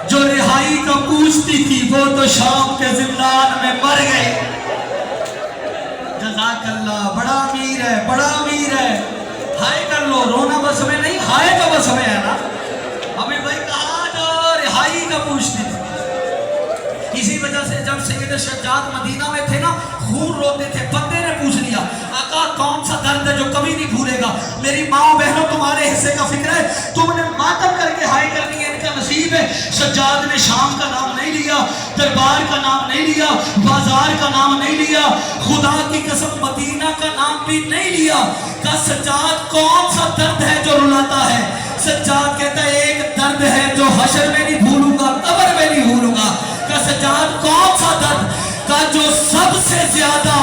جو رہائی کا پوچھتی تھی وہ تو شام کے زندان میں مر گئی۔ جزاک اللہ، بڑا امیر ہے، بڑا امیر ہے۔ ہائے کر لو، رونا بس میں نہیں، ہائے تو بس میں ہے نا۔ ہمیں بھائی کہا جو رہائی کا پوچھتی تھی، اسی وجہ سے جب سید شجاعت مدینہ میں تھے نا، خون روتے تھے، بندے نے پوچھ لیا آقا کون سا درد ہے جو کبھی نہیں بھولے گا؟ میری ماں بہنوں تمہارے حصے کا فکر ہے، تم نے ماتم کر کے ہائے کرنی ہے، ان کا نصیب ہے۔ سجاد نے شام کا نام نہیں لیا، دربار کا نام نہیں لیا، بازار کا نام نہیں لیا، خدا کی قسم مدینہ کا نام بھی نہیں لیا۔ کہ سجاد کون سا درد ہے جو رلاتا ہے؟ سجاد کہتا ہے ایک درد ہے جو حشر میں نہیں بھولوں گا، قبر میں نہیں بھولوں گا۔ کہ سجاد کون سا درد؟ کہ جو سب سے زیادہ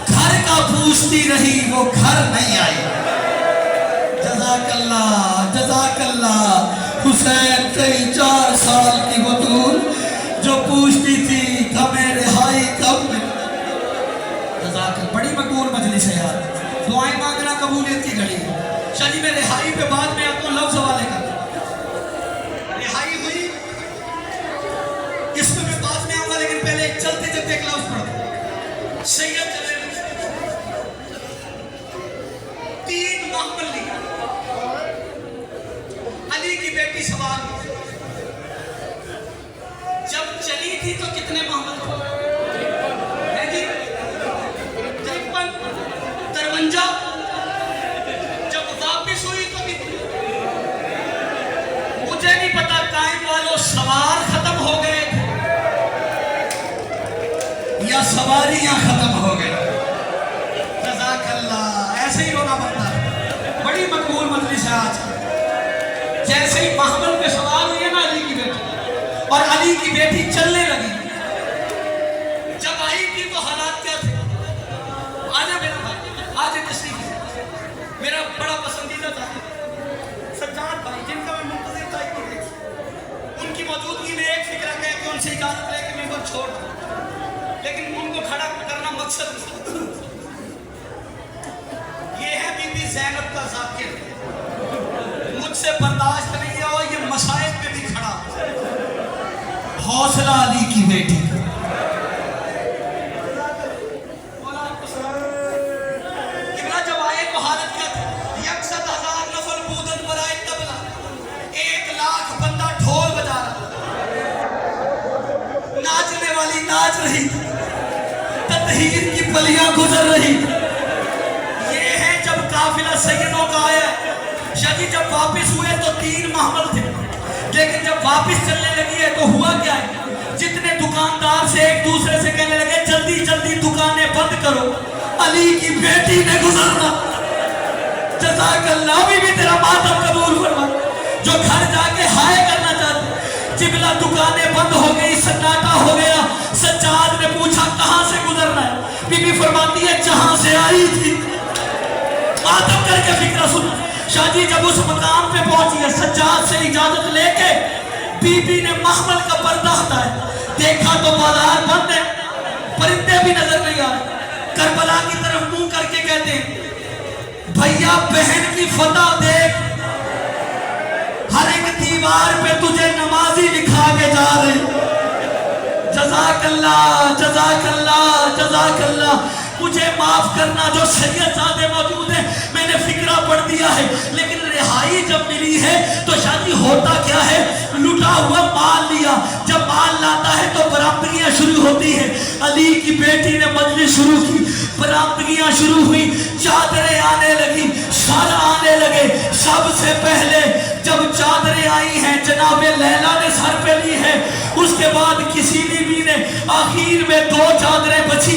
گھر کا پوچھتی رہی وہ گھر نہیں آئی۔ جزاک اللہ، جزاک اللہ۔ حسین کئی 4 سال کی بطول جو پوچھتی تھی ہمیں رہائی کب ملے۔ جزاک اللہ، بڑی مقبول مجلس ہے یار، دعائیں مانگنا قبولیت کی گھڑی ہے۔ شاہ جی میں رہائی پہ بعد میں آپ کو لفظ حوالے کرتا، رہائی ہوئی اس پہ میں بعد میں آؤں گا، لیکن پہلے چلتے چلتے ایک لفظ پڑھتا۔ سید چلے 3 محمل لی، علی کی بیٹی سوال جب چلی تھی تو کتنے محمل ہے جی؟ 53 53 جب واپس ہوئی تو کتنے؟ مجھے نہیں پتا، قائم والوں سوار ختم ہو گئے یا سواریاں ختم ہو گئے۔ جزاک اللہ، ایسے ہی رونا پڑتا ہے۔ بڑی مقبول مجلس ہے آج، جیسے ہی محمل پہ سوار ہوئی ہے نا علی کی بیٹی، اور علی کی بیٹی چلنے لگی، جب آئی تھی تو حالات کیا تھے؟ آجا میرا بھائی، آجا تشریف، میرا بڑا پسندیدہ تھا سجاد بھائی، جن کا میں منتظر تھا ان کی موجودگی میں ایک فکرہ کہہ کہ ان سے اجازت لے کے ممبر چھوڑ دوں، لیکن ان کو کھڑا کرنا مقصد نہیں۔ یہ ہے بی بی زینب کا ذاکر، مجھ سے برداشت نہیں ہو، یہ مسائل پہ بھی کھڑا، حوصلہ علی کی بیٹی کا۔ جب آئے تو حالت کیا تھی؟ 100,000 نفر بودن پر آئے تبلا، 1 لاکھ بندہ ڈھول بجا رہا، ناچنے والی ناچ رہی، تطہیر کی پلیاں گزر رہی۔ یہ ہے جب قافلہ سیدوں کا آیا۔ شاہ جی جب واپس ہوئے تو 3 محمل تھے، لیکن جب واپس چلنے لگی ہے تو ہوا کیا ہے؟ جتنے دکاندار سے ایک دوسرے سے کہنے لگے جلدی جلدی دکانیں بند کرو، علی کی بیٹی نے گزرنا۔ جزاک اللہ، ابھی بھی تیرا ماتم قبول فرما۔ جو گھر جا کے ہائے کرنا چاہتے، جبلا دکانیں بند ہو گئی، سناٹا ہو گیا۔ سجاد نے پوچھا کہاں سے گزرنا ہے؟ بی بی فرماتی ہے جہاں سے آئی تھی۔ ماتم کر کے فکرہ سنا۔ شاہ جی جب اس مقام پہ پہنچی ہے، سجاد سے اجازت لے کے بی بی نے محمل کا پردہ ہٹایا، دیکھا تو بازار بند ہے، پرندے بھی نظر نہیں آ رہے۔ کربلا کی طرف منہ کر کے کہتے ہیں بھیا بہن کی فتح دیکھ، ہر ایک دیوار پہ تجھے نمازی لکھا کے جا رہے۔ جزاک اللہ، جزاک اللہ، جزاک اللہ۔ مجھے معاف کرنا جو سید زادے موجود ہیں، میں نے فکرہ پڑھ دیا ہے، لیکن رہائی جب ملی ہے تو شادی ہوتا کیا ہے؟ لٹا ہوا مال لیا، جب مال لاتا ہے تو برآمدگیاں شروع ہوتی ہیں۔ علی کی بیٹی نے مجلس شروع کی، برآمدگیاں شروع ہوئی، چادریں آنے لگی، سر آنے لگے۔ سب سے پہلے جب چادریں آئی ہیں جناب لیلا نے سر پہ لی ہے، اس کے بعد کسی بیوی نے، آخر میں 2 چادریں بچی،